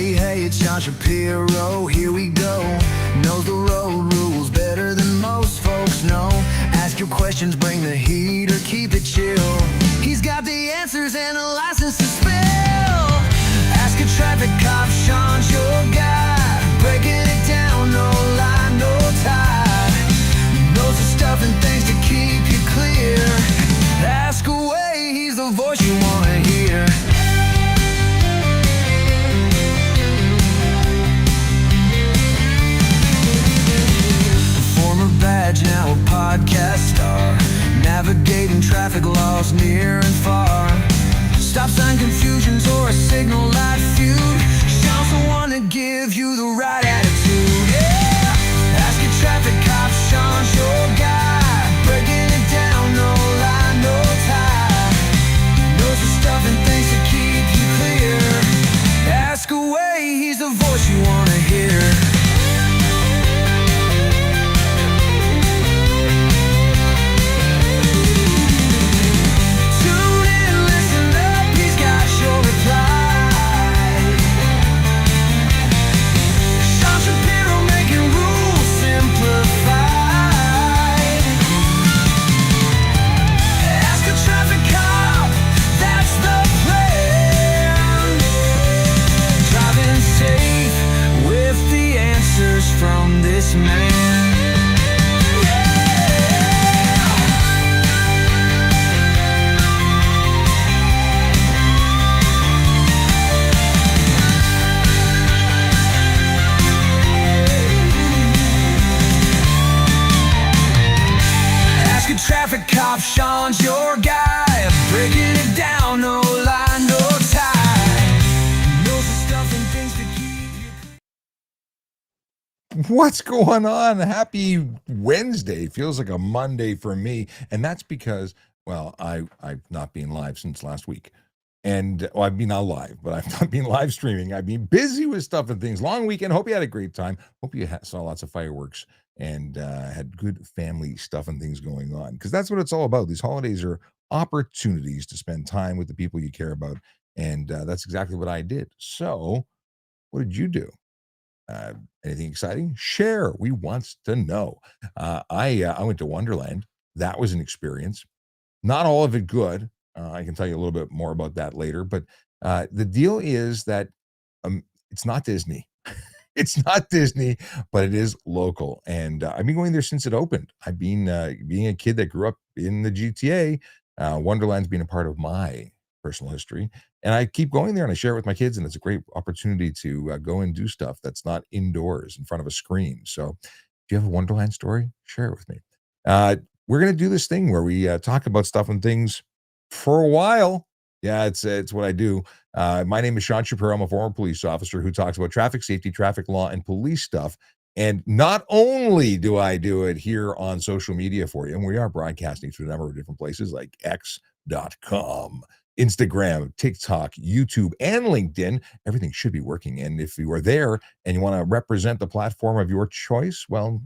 Hey, it's John Shapiro, here we go. Knows the road rules better than most folks know. Ask your questions, bring the heat or keep it chill. He's got the answers and a license to spill. Ask a traffic cop, Sean's your guy. Breaking it down, no lie, no tie. Knows the stuff and things to keep you clear. Ask away, he's the voice you want to hear. Badge, now a podcast star, navigating traffic laws near and far. Stop sign confusions or a signal light feud. Sean's the one to give you the right attitude. Yeah, ask a traffic cop, Sean's your guy. Breaking it down, no lie, no tie. Knows the stuff and things to keep you clear. Ask away, he's the voice you want to hear. From this man. Ask a traffic cop, Sean's your guy. Breaking it down, no lie, no tie. Knows the stuff and things to keep you. What's going on? Happy Wednesday. Feels like a Monday for me. And that's because, well, I've not been live since last week. And I've been not live, but I've not been live streaming. I've been busy with stuff and things. Long weekend. Hope you had a great time. Hope you saw lots of fireworks and had good family stuff and things going on. Because that's what it's all about. These holidays are opportunities to spend time with the people you care about. And that's exactly what I did. So what did you do? Anything exciting? Share. We want to know. I went to Wonderland. That was an experience. Not all of it good. I can tell you a little bit more about that later. But the deal is that it's not Disney. It's not Disney, but it is local. And I've been going there since it opened. I've been being a kid that grew up in the GTA. Wonderland's been a part of my personal history. And I keep going there and I share it with my kids. And it's a great opportunity to go and do stuff that's not indoors in front of a screen. So if you have a Wonderland story, share it with me. We're going to do this thing where we talk about stuff and things for a while. Yeah, it's what I do. My name is Sean Shapiro. I'm a former police officer who talks about traffic safety, traffic law, and police stuff. And not only do I do it here on social media for you, and we are broadcasting through a number of different places like x.com, Instagram, TikTok, YouTube, and LinkedIn. Everything should be working. And if you are there and you want to represent the platform of your choice, well,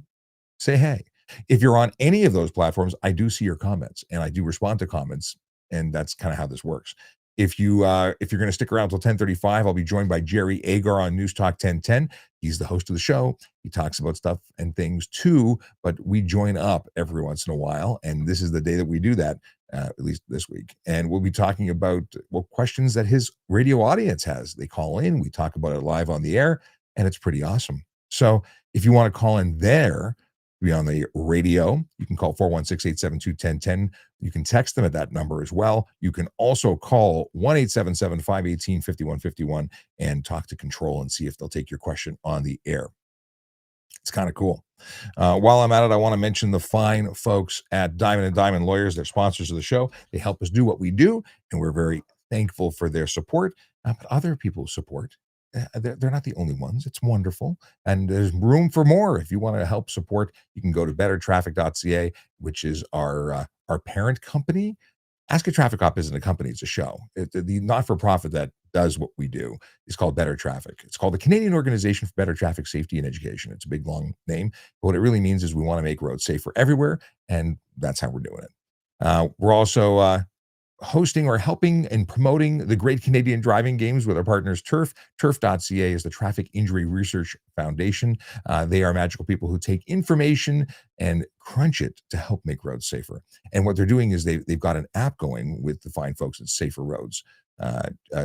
say hey. If you're on any of those platforms, I do see your comments and I do respond to comments. And that's kind of how this works. If you're going to stick around till 10:35, I'll be joined by Jerry Agar on NewsTalk 1010. He's the host of the show. He talks about stuff and things too, but we join up every once in a while. And this is the day that we do that, at least this week. And we'll be talking about questions that his radio audience has. They call in, we talk about it live on the air, and it's pretty awesome. So if you want to call in there, be on the radio, you can call 416-872-1010. You can text them at that number as well. You can also call 1-877-518-5151 and talk to control and see if they'll take your question on the air. It's kind of cool. While I'm at it, I want to mention the fine folks at Diamond & Diamond Lawyers. They're sponsors of the show. They help us do what we do, and we're very thankful for their support. But other people's support, they're not the only ones. It's wonderful. And there's room for more. If you want to help support, you can go to bettertraffic.ca, which is our parent company. Ask a Traffic Cop isn't a company, it's a show. The not-for-profit that does what we do is called Better Traffic. It's called the Canadian Organization for Better Traffic Safety and Education. It's a big, long name. But what it really means is we want to make roads safer everywhere, and that's how we're doing it. We're also hosting or helping and promoting the Great Canadian Driving Games with our partners Turf. Turf.ca is the Traffic Injury Research Foundation. They are magical people who take information and crunch it to help make roads safer. And what they're doing is they've got an app going with the fine folks at Safer Roads,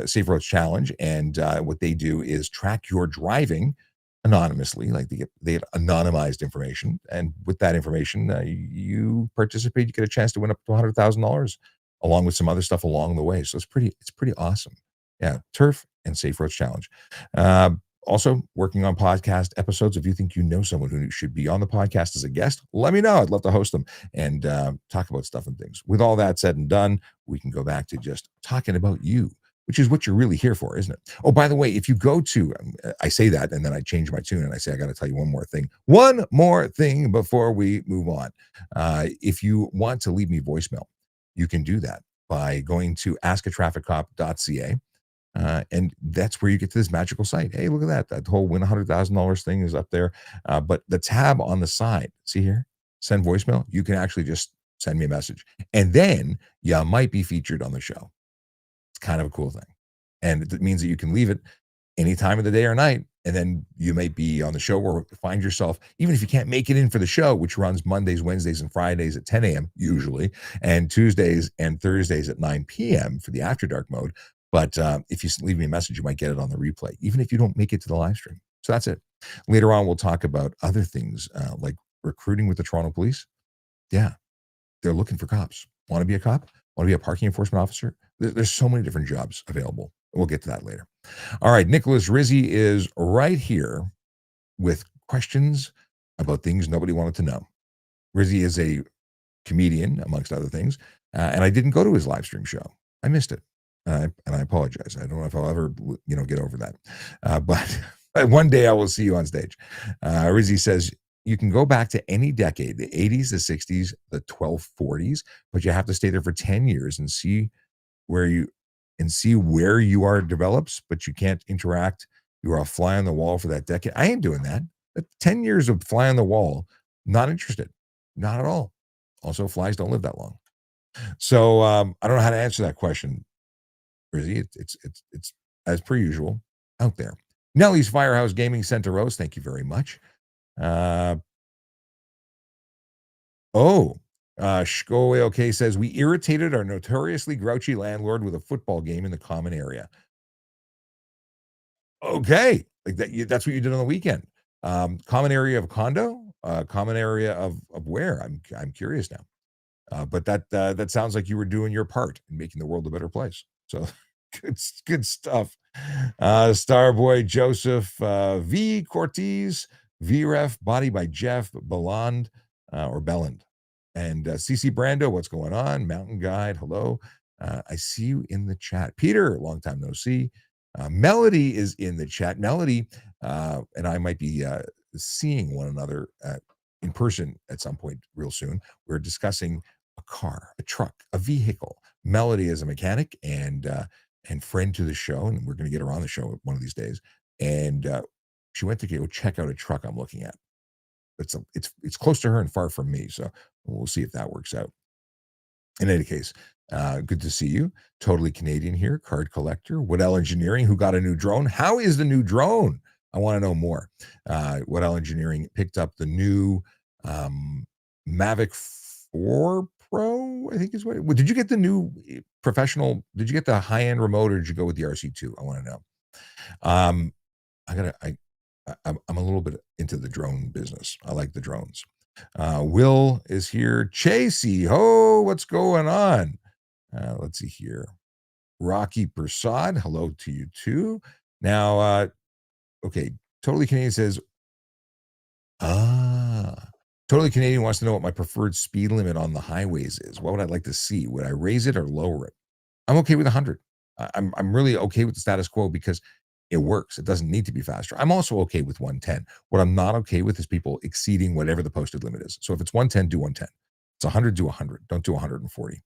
Safer Roads Challenge. And what they do is track your driving anonymously, like they get anonymized information, and with that information, you participate, you get a chance to win up to $100,000, along with some other stuff along the way. So it's pretty awesome. Yeah, Turf and Safe Roads Challenge. Uh, Also working on podcast episodes. If you think you know someone who should be on the podcast as a guest, let me know. I'd love to host them and talk about stuff and things. With all that said and done, we can go back to just talking about you, which is what you're really here for, isn't it? Oh, by the way, if you go to, I say that and then I change my tune and I say, I got to tell you one more thing. One more thing before we move on. If you want to leave me voicemail, you can do that by going to askatrafficcop.ca. And that's where you get to this magical site. Hey, look at that. That whole win $100,000 thing is up there. But the tab on the side, see here, send voicemail, you can actually just send me a message. And then you might be featured on the show. It's kind of a cool thing. And it means that you can leave it any time of the day or night. And then you may be on the show or find yourself, even if you can't make it in for the show, which runs Mondays, Wednesdays, and Fridays at 10 a.m. usually, and Tuesdays and Thursdays at 9 p.m. for the After Dark mode. But if you leave me a message, you might get it on the replay, even if you don't make it to the live stream. So that's it. Later on, we'll talk about other things like recruiting with the Toronto Police. Yeah, they're looking for cops. Want to be a cop? Want to be a parking enforcement officer? There's so many different jobs available. We'll get to that later. All right, Nicholas Rizzi is right here with questions about things nobody wanted to know. Rizzi is a comedian, amongst other things, and I didn't go to his live stream show. I missed it, and I apologize. I don't know if I'll ever, get over that. But one day I will see you on stage. Rizzi says, you can go back to any decade, the 80s, the 60s, the 1240s, but you have to stay there for 10 years and see where you are develops, but you can't interact. You are a fly on the wall for that decade. I ain't doing that. 10 years of fly on the wall, not interested. Not at all. Also, flies don't live that long. So I don't know how to answer that question, Rizzy. It's as per usual out there. Nellie's Firehouse Gaming Center Rose, thank you very much. Shkoe OK says, we irritated our notoriously grouchy landlord with a football game in the common area. Okay, like that's what you did on the weekend. Common area of condo, common area of where? I'm curious now. But that sounds like you were doing your part in making the world a better place. So good stuff. Starboy Joseph, V Cortez, VREF, Body by Jeff, Belland, or Belland. And CC Brando, what's going on? Mountain Guide, hello. I see you in the chat. Peter, long time no see. Melody is in the chat. Melody and I might be seeing one another in person at some point real soon. We're discussing a car, a truck, a vehicle. Melody is a mechanic and friend to the show, and we're going to get her on the show one of these days. And she went to go check out a truck I'm looking at. It's close to her and far from me, so we'll see if that works out. In any case, good to see you. Totally Canadian here, card collector. Waddell Engineering, who got a new drone. How is the new drone? I want to know more. Waddell Engineering picked up the new Mavic 4 Pro, I think is what. Did you get the new professional? Did you get the high-end remote, or did you go with the RC2? I want to know. I'm a little bit into the drone business. I like the drones. Will is here. Chasey, what's going on? Let's see here. Rocky Prasad, hello to you too. Now, okay, Totally Canadian says, Totally Canadian wants to know what my preferred speed limit on the highways is. What would I like to see? Would I raise it or lower it? I'm okay with 100. I'm really okay with the status quo because it works. It doesn't need to be faster. I'm also okay with 110. What I'm not okay with is people exceeding whatever the posted limit is. So if it's 110, do 110. It's 100, do 100. Don't do 140.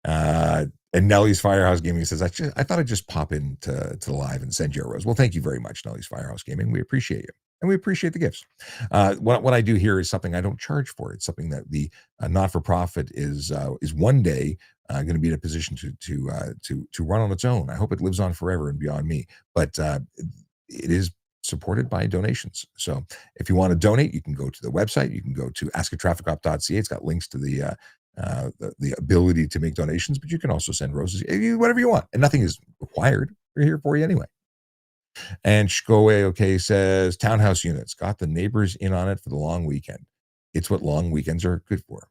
And Nellie's Firehouse Gaming says, I thought I'd just pop into the live and send you a rose. Well, thank you very much, Nellie's Firehouse Gaming. We appreciate you. And we appreciate the gifts. What I do here is something I don't charge for. It's something that the not-for-profit is one day going to be in a position to run on its own. I hope it lives on forever and beyond me. But it is supported by donations. So if you want to donate, you can go to the website. You can go to askatrafficop.ca. It's got links to the ability to make donations, but you can also send roses, whatever you want, and nothing is required. We're here for you anyway. And Shkoe OK says townhouse units got the neighbors in on it for the long weekend. It's what long weekends are good for,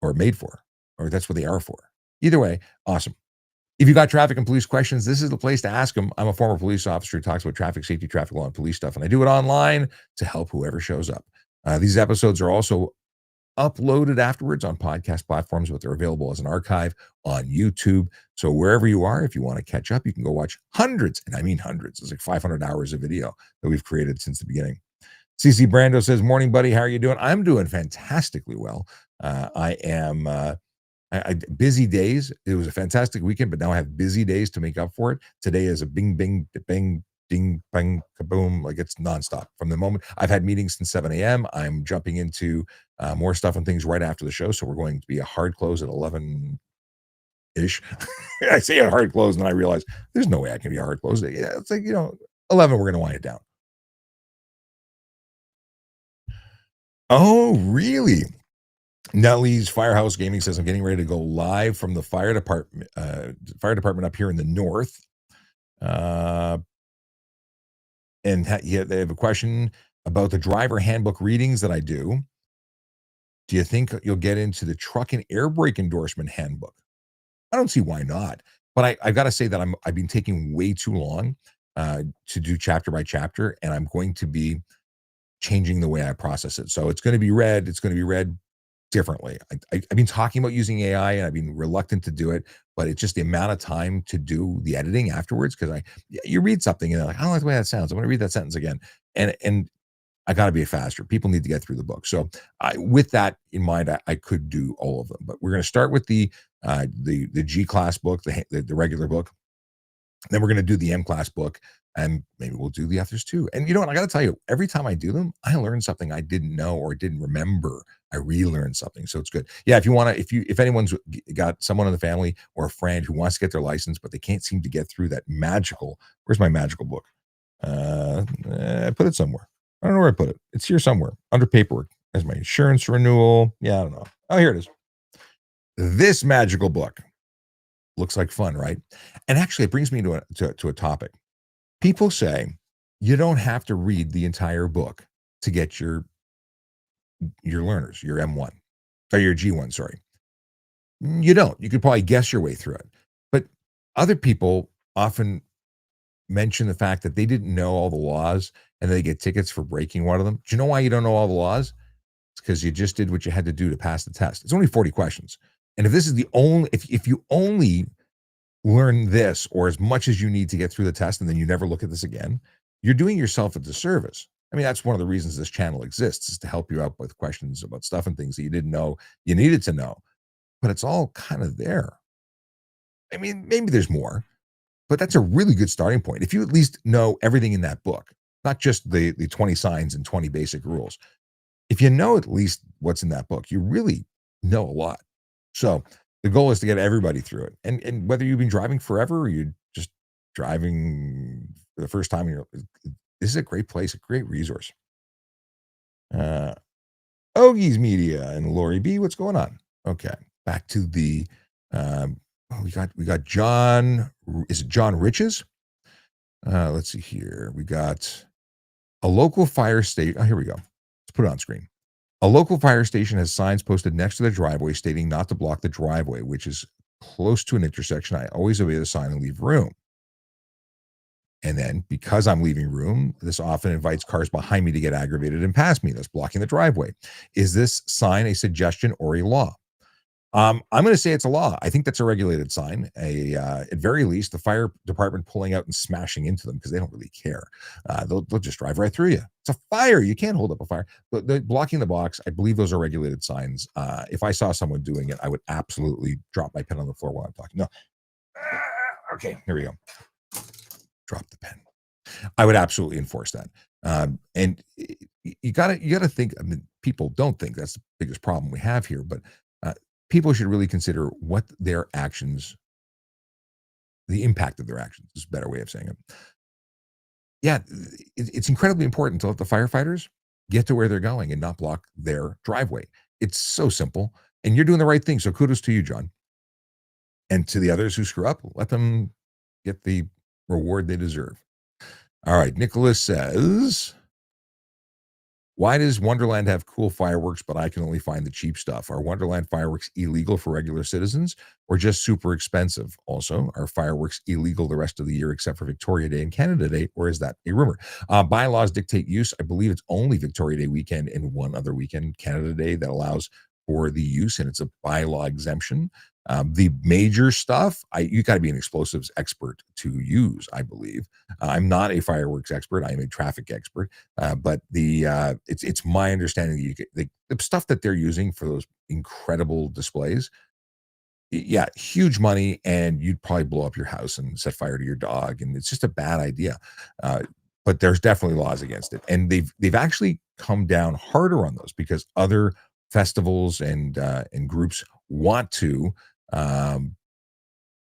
or made for, or that's what they are for. Either way, awesome. If you got traffic and police questions, this is the place to ask them. I'm a former police officer who talks about traffic safety, traffic law, and police stuff, and I do it online to help whoever shows up. These episodes are also uploaded afterwards on podcast platforms, but they're available as an archive on YouTube. So wherever you are, if you want to catch up, you can go watch hundreds, and I mean hundreds. It's like 500 hours of video that we've created since the beginning. CC Brando says, morning, buddy. How are you doing? I'm doing fantastically well. I am busy days. It was a fantastic weekend, but now I have busy days to make up for it. Today is a bing, bing, bing, ding, bang, kaboom. Like it's nonstop from the moment I've had meetings since 7 a.m. I'm jumping into more stuff and things right after the show. So we're going to be a hard close at 11-ish. I say a hard close, and then I realize there's no way I can be a hard close. Yeah, it's like, 11, we're going to wind it down. Oh, really? Nellie's Firehouse Gaming says, I'm getting ready to go live from the fire department up here in the north. And they have a question about the driver handbook readings that I do. Do you think you'll get into the truck and air brake endorsement handbook? I don't see why not. But I got to say that I've been taking way too long to do chapter by chapter, and I'm going to be changing the way I process it. So it's going to be read. It's going to be read differently. I've been talking about using AI, and I've been reluctant to do it, but it's just the amount of time to do the editing afterwards. Because you read something and they're like, I don't like the way that sounds. I want to read that sentence again, and I got to be faster. People need to get through the book. So with that in mind, I could do all of them, but we're going to start with the G class book, the regular book. Then we're going to do the M class book, and maybe we'll do the others too. And you know what? I got to tell you, every time I do them, I learn something I didn't know or didn't remember. I relearn something. So it's good. Yeah. If you want to, if anyone's got someone in the family or a friend who wants to get their license, but they can't seem to get through that where's my magical book? I put it somewhere. I don't know where I put it. It's here somewhere under paperwork. There's my insurance renewal. Yeah. I don't know. Oh, here it is. This magical book looks like fun, right? And actually it brings me to a topic. People say you don't have to read the entire book to get your learners, your M1 or your G1, sorry. You don't. You could probably guess your way through it. But other people often mention the fact that they didn't know all the laws and they get tickets for breaking one of them. Do you know why you don't know all the laws? It's because you just did what you had to do to pass the test. It's only 40 questions. And if this is the only, if you only learn this or as much as you need to get through the test and then you never look at this again, you're doing yourself a disservice. I mean, that's one of the reasons this channel exists, is to help you out with questions about stuff and things that you didn't know you needed to know. But it's all kind of there. I mean, maybe there's more, but that's a really good starting point. If you at least know everything in that book, not just the 20 signs and 20 basic rules. If you know at least what's in that book, you really know a lot. So the goal is to get everybody through it. And whether you've been driving forever or you're just driving for the first time, this is a great place, a great resource. Ogie's Media and Lori B, what's going on? Okay, back to the we got John. Is it John Riches? Let's see here. We got a local fire station. Oh, here we go. Let's put it on screen. A local fire station has signs posted next to the driveway stating not to block the driveway, which is close to an intersection. I always obey the sign and leave room. And then because I'm leaving room, this often invites cars behind me to get aggravated and pass me, thus blocking the driveway. Is this sign a suggestion or a law? I'm going to say it's a law. I think that's a regulated sign. At very least, the fire department pulling out and smashing into them because they don't really care. They'll just drive right through you. It's a fire. You can't hold up a fire. But blocking the box, I believe those are regulated signs. If I saw someone doing it, I would absolutely drop my pen on the floor while I'm talking. No. Okay, here we go. Drop the pen. I would absolutely enforce that. And you gotta think. I mean, people don't think that's the biggest problem we have here, but people should really consider what their actions, the impact of their actions is a better way of saying it. Yeah, it's incredibly important to let the firefighters get to where they're going and not block their driveway. It's so simple, and you're doing the right thing. So kudos to you, John. And to the others who screw up, let them get the reward they deserve. All right. Nicholas says, why does Wonderland have cool fireworks, but I can only find the cheap stuff? Are Wonderland fireworks illegal for regular citizens or just super expensive? Also, are fireworks illegal the rest of the year except for Victoria Day and Canada Day, or is that a rumor? Bylaws dictate use. I believe it's only Victoria Day weekend and one other weekend, Canada Day, that allows for the use, and it's a bylaw exemption. The major stuff, you got to be an explosives expert to use, I believe. I'm not a fireworks expert. I am a traffic expert. But it's my understanding that the stuff that they're using for those incredible displays, yeah, huge money, and you'd probably blow up your house and set fire to your dog, and it's just a bad idea. But there's definitely laws against it, and they've actually come down harder on those because other festivals and groups want um,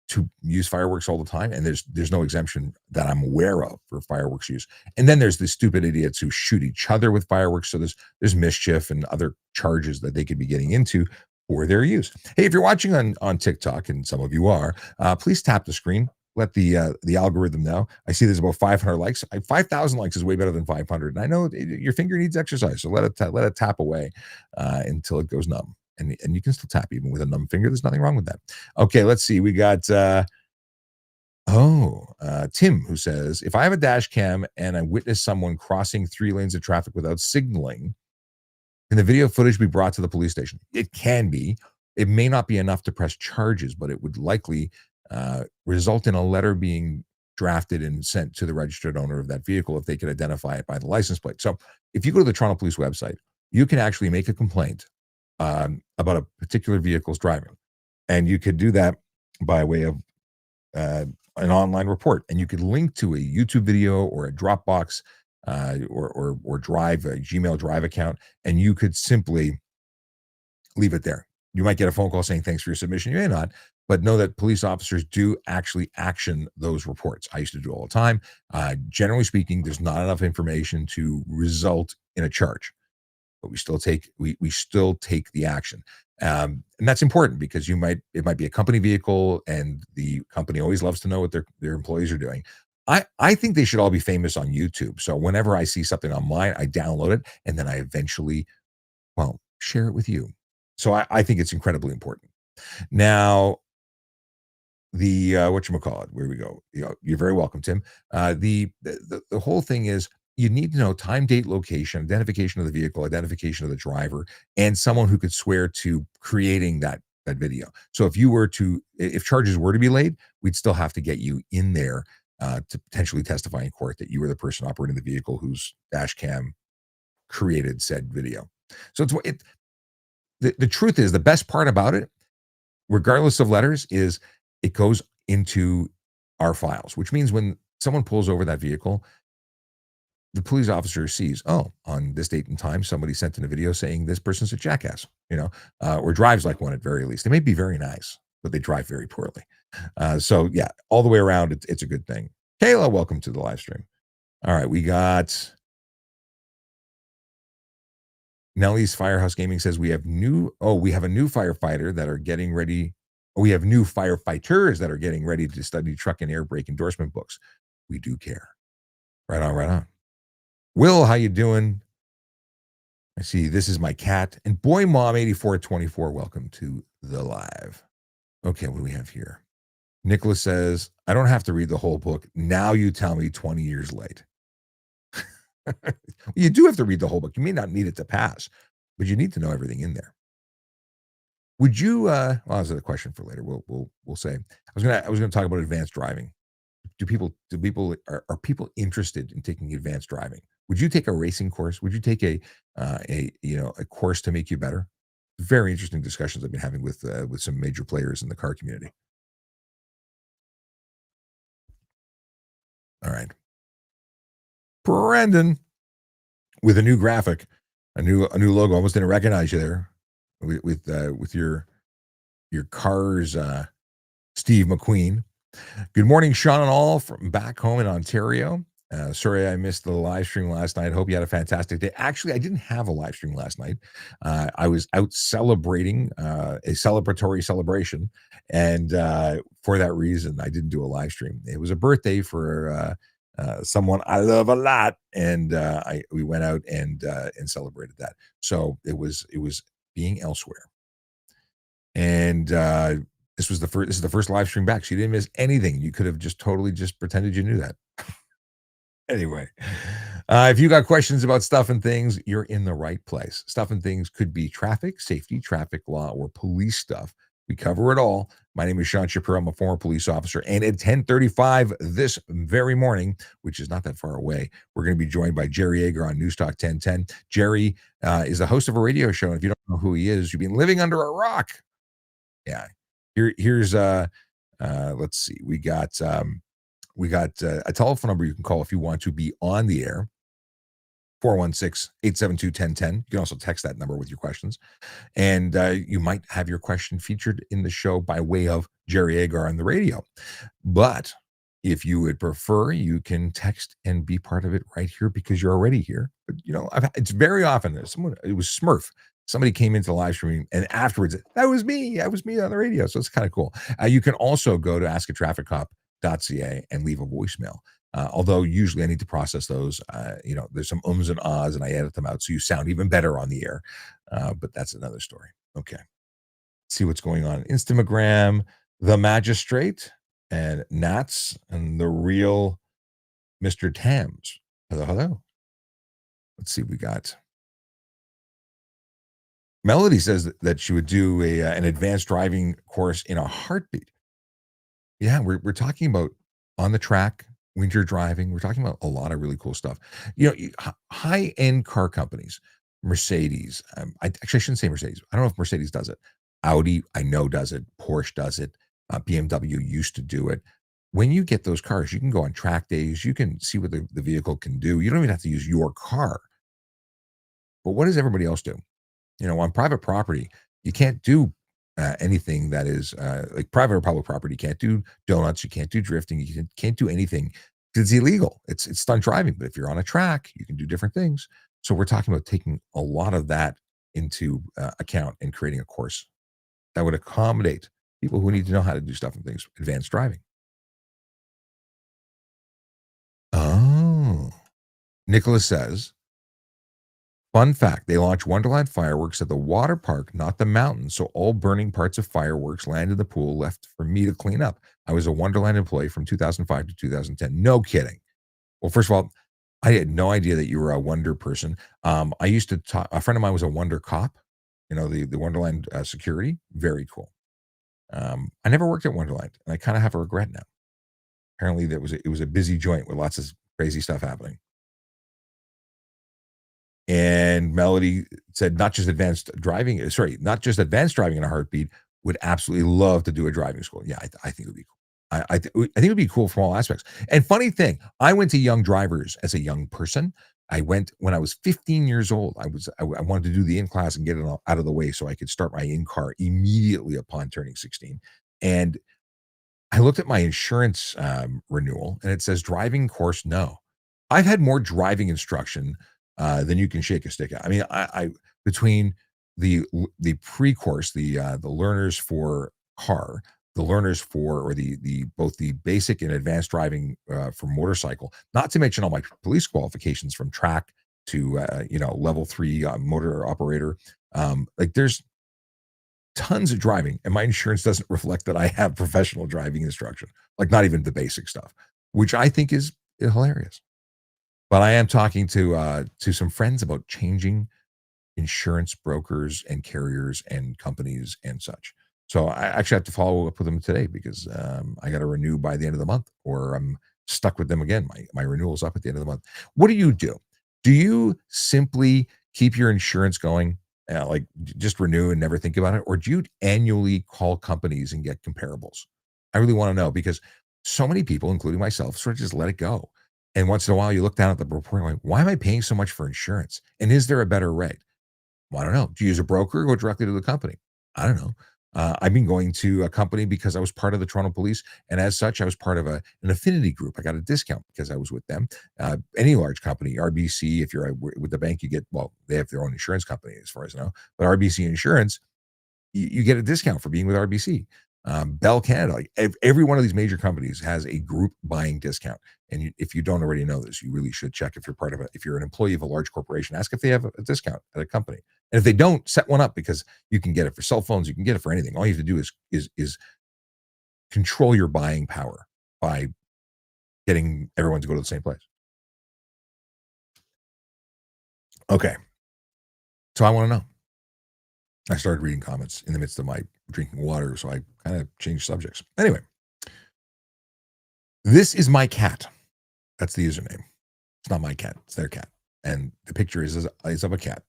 to use fireworks all the time, and there's no exemption that I'm aware of for fireworks use. And then there's the stupid idiots who shoot each other with fireworks, so there's mischief and other charges that they could be getting into for their use. Hey, if you're watching on TikTok, and some of you are, please tap the screen. Let the algorithm know. I see there's about 500 likes. 5,000 likes is way better than 500. And I know your finger needs exercise, so let it tap away until it goes numb. And you can still tap even with a numb finger. There's nothing wrong with that. Okay, let's see. We got Tim, who says, if I have a dash cam and I witness someone crossing 3 lanes of traffic without signaling, can the video footage be brought to the police station? It can be. It may not be enough to press charges, but it would likely result in a letter being drafted and sent to the registered owner of that vehicle if they could identify it by the license plate. So if you go to the Toronto Police website, you can actually make a complaint about a particular vehicle's driving. And you could do that by way of an online report. And you could link to a YouTube video or a Dropbox or Drive, a Gmail Drive account, and you could simply leave it there. You might get a phone call saying, thanks for your submission. You may not, but know that police officers do actually action those reports. I used to do it all the time. Generally speaking, there's not enough information to result in a charge, but we still take the action. And that's important because it might be a company vehicle, and the company always loves to know what their employees are doing. I think they should all be famous on YouTube. So whenever I see something on mine, I download it, and then I eventually, share it with you. So I think it's incredibly important. Now, the whatchamacallit, where we go. You're very welcome, Tim. The whole thing is, you need to know time, date, location, identification of the vehicle, identification of the driver, and someone who could swear to creating that video. So if charges were to be laid, we'd still have to get you in there to potentially testify in court that you were the person operating the vehicle whose dash cam created said video. So the truth is, the best part about it, regardless of letters, is it goes into our files, which means when someone pulls over that vehicle, the police officer sees, on this date and time, somebody sent in a video saying this person's a jackass, or drives like one at very least. They may be very nice, but they drive very poorly. So yeah, all the way around, it's a good thing. Kayla, welcome to the live stream. All right, we got Nellie's Firehouse Gaming says we have a new firefighter that are getting ready. We have new firefighters that are getting ready to study truck and air brake endorsement books. We do care. Right on, right on. Will, how you doing? I see this is my cat. And boy, mom 8424, welcome to the live. Okay, what do we have here? Nicholas says, I don't have to read the whole book. Now you tell me 20 years late. You do have to read the whole book. You may not need it to pass, but you need to know everything in there. Would you that's a question for later. We'll say. I was gonna talk about advanced driving. Are people interested in taking advanced driving? Would you take a racing course? Would you take a course to make you better? Very interesting discussions I've been having with some major players in the car community. All right, Brandon, with a new graphic, a new logo. Almost didn't recognize you there with your your car's Steve McQueen. Good morning, Sean and all from back home in Ontario. Sorry I missed the live stream last night. Hope you had a fantastic day. Actually, I didn't have a live stream last night. I was out celebrating a celebratory celebration, and for that reason, I didn't do a live stream. It was a birthday for someone I love a lot, and we went out and celebrated that. So it was being elsewhere, and this is the first live stream back. She didn't miss anything. You could have just totally just pretended you knew that. Anyway, if you got questions about stuff and things, you're in the right place. Stuff and things could be traffic, safety, traffic law, or police stuff. We cover it all. My name is Sean Shapiro. I'm a former police officer. And at 10:35 this very morning, which is not that far away, we're going to be joined by Jerry Agar on NewsTalk 1010. Jerry is the host of a radio show. And if you don't know who he is, you've been living under a rock. Yeah. Here's let's see. We got a telephone number you can call if you want to be on the air. 416-872-1010. You can also text that number with your questions. And you might have your question featured in the show by way of Jerry Agar on the radio. But if you would prefer, you can text and be part of it right here because you're already here. But it's very often it was Smurf. Somebody came into the live stream and afterwards, that was me on the radio. So it's kind of cool. You can also go to askatrafficcop.ca and leave a voicemail. Although usually I need to process those. There's some ums and ahs and I edit them out so you sound even better on the air. But that's another story. Okay. Let's see what's going on. Instagram, The Magistrate, and Nats, and the real Mr. Tams. Hello. Let's see what we got. Melody says that she would do an advanced driving course in a heartbeat. Yeah, we're talking about on the track, winter driving. We're talking about a lot of really cool stuff. High-end car companies, Mercedes. I shouldn't say Mercedes. I don't know if Mercedes does it. Audi, I know, does it. Porsche does it. BMW used to do it. When you get those cars, you can go on track days. You can see what the vehicle can do. You don't even have to use your car. But what does everybody else do? On private property, you can't do anything that is like private or public property. You can't do donuts. You can't do drifting. You can't do anything because it's illegal. It's stunt driving. But if you're on a track, you can do different things. So we're talking about taking a lot of that into account and creating a course that would accommodate people who need to know how to do stuff and things, advanced driving. Oh, Nicholas says, fun fact, they launched Wonderland fireworks at the water park, not the mountain. So all burning parts of fireworks land in the pool left for me to clean up. I was a Wonderland employee from 2005 to 2010. No kidding. Well, first of all, I had no idea that you were a Wonder person. I used to talk, a friend of mine was a Wonder cop, the Wonderland security. Very cool. I never worked at Wonderland and I kind of have a regret now. Apparently it was a busy joint with lots of crazy stuff happening. And Melody said, not just advanced driving in a heartbeat, would absolutely love to do a driving school. Yeah, I think it would be cool. I think it would be cool from all aspects. And funny thing, I went to Young Drivers as a young person. I went when I was 15 years old. I wanted to do the in class and get it out of the way so I could start my in car immediately upon turning 16. And I looked at my insurance renewal and it says driving course no. I've had more driving instruction than you can shake a stick at. I mean, I between the pre-course, the learners for car, the learners for or the both the basic and advanced driving for motorcycle, not to mention all my police qualifications from track to level 3 motor operator. Like there's tons of driving, and my insurance doesn't reflect that I have professional driving instruction, like not even the basic stuff, which I think is hilarious. But I am talking to some friends about changing insurance brokers and carriers and companies and such. So I actually have to follow up with them today because I got to renew by the end of the month, or I'm stuck with them again. My renewal is up at the end of the month. What do you do? Do you simply keep your insurance going, like just renew and never think about it, or do you annually call companies and get comparables? I really want to know because so many people, including myself, sort of just let it go. And once in a while, you look down at the report and like, why am I paying so much for insurance? And is there a better rate? Well, I don't know. Do you use a broker or go directly to the company? I don't know. I've been going to a company because I was part of the Toronto Police, and as such, I was part of an affinity group. I got a discount because I was with them. Any large company, RBC, if you're with the bank, you get, well, they have their own insurance company, as far as I know, but RBC Insurance, you get a discount for being with RBC. Bell Canada, like every one of these major companies has a group buying discount. And if you don't already know this, you really should check if you're part of it. If you're an employee of a large corporation, ask if they have a discount at a company. And if they don't, set one up, because you can get it for cell phones, you can get it for anything. All you have to do is control your buying power by getting everyone to go to the same place. Okay. So I want to know. I started reading comments in the midst of my drinking water, so I kind of changed subjects. Anyway, this is my cat. That's the username. It's not my cat. It's their cat. And the picture is of a cat.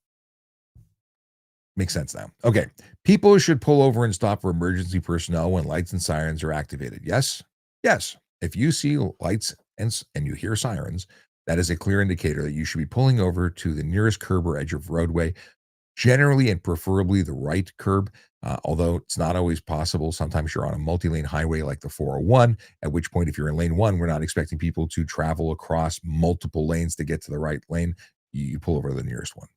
Makes sense now. Okay. People should pull over and stop for emergency personnel when lights and sirens are activated. Yes? Yes. If you see lights and you hear sirens, that is a clear indicator that you should be pulling over to the nearest curb or edge of roadway, generally and preferably the right curb, although it's not always possible. Sometimes you're on a multi-lane highway like the 401, at which point, if you're in lane one, we're not expecting people to travel across multiple lanes to get to the right lane. You pull over to the nearest one.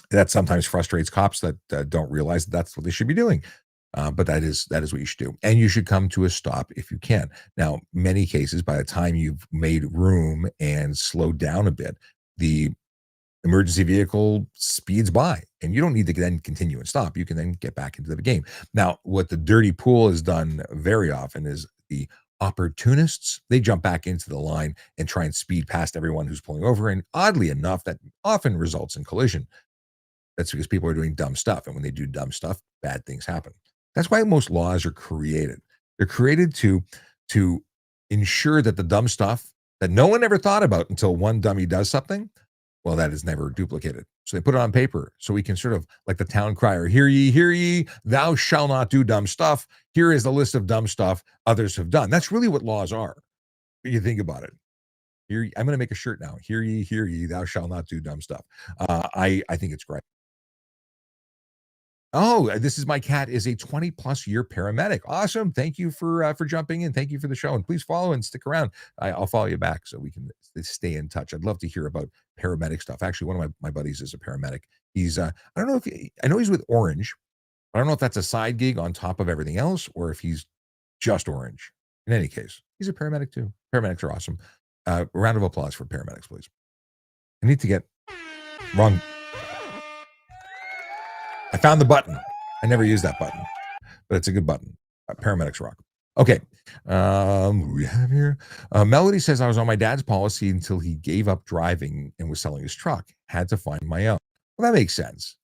That sometimes frustrates cops that don't realize that that's what they should be doing. But that is what you should do. And you should come to a stop if you can. Now, many cases, by the time you've made room and slowed down a bit, the emergency vehicle speeds by, and you don't need to then continue and stop. You can then get back into the game. Now, what the dirty pool has done very often is the opportunists, they jump back into the line and try and speed past everyone who's pulling over. And oddly enough, that often results in collision. That's because people are doing dumb stuff. And when they do dumb stuff, bad things happen. That's why most laws are created. They're created to ensure that the dumb stuff that no one ever thought about until one dummy does something, well, that is never duplicated. So they put it on paper so we can sort of, like the town crier, hear ye, thou shalt not do dumb stuff. Here is the list of dumb stuff others have done. That's really what laws are. When you think about it. Here, I'm going to make a shirt now. Hear ye, thou shalt not do dumb stuff. I think it's great. Oh, this is my cat is a 20 plus year paramedic. Awesome. Thank you for jumping in. Thank you for the show. And please follow and stick around. I'll follow you back so we can stay in touch. I'd love to hear about paramedic stuff. Actually, one of my buddies is a paramedic. He's I don't know if I know he's with Orange. I don't know if that's a side gig on top of everything else or if he's just Orange. In any case, he's a paramedic too. Paramedics are awesome. Round of applause for paramedics, please. I need to get wrong. I found the button. I never used that button, but it's a good button. Paramedics rock. Okay. What do we have here? Melody says, I was on my dad's policy until he gave up driving and was selling his truck. Had to find my own. Well, that makes sense.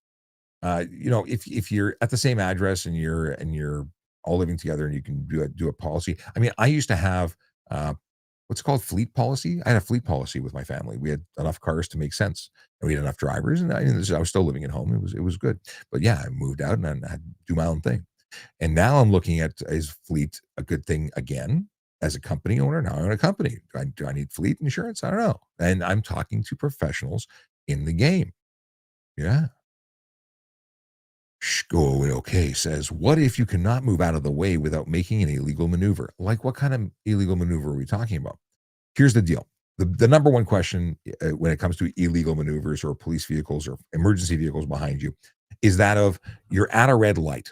If you're at the same address and you're all living together and you can do a policy. I mean, I used to have what's called fleet policy. I had a fleet policy with my family. We had enough cars to make sense, and we had enough drivers, and I was still living at home. It was good, but yeah, I moved out and I had to do my own thing. And now I'm looking at, is fleet a good thing again? As a company owner, now I own a company. Do I need fleet insurance? I don't know. And I'm talking to professionals in the game. Yeah. Go okay says, what if you cannot move out of the way without making an illegal maneuver? Like, what kind of illegal maneuver are we talking about? Here's the deal. The number one question when it comes to illegal maneuvers or police vehicles or emergency vehicles behind you is that of, you're at a red light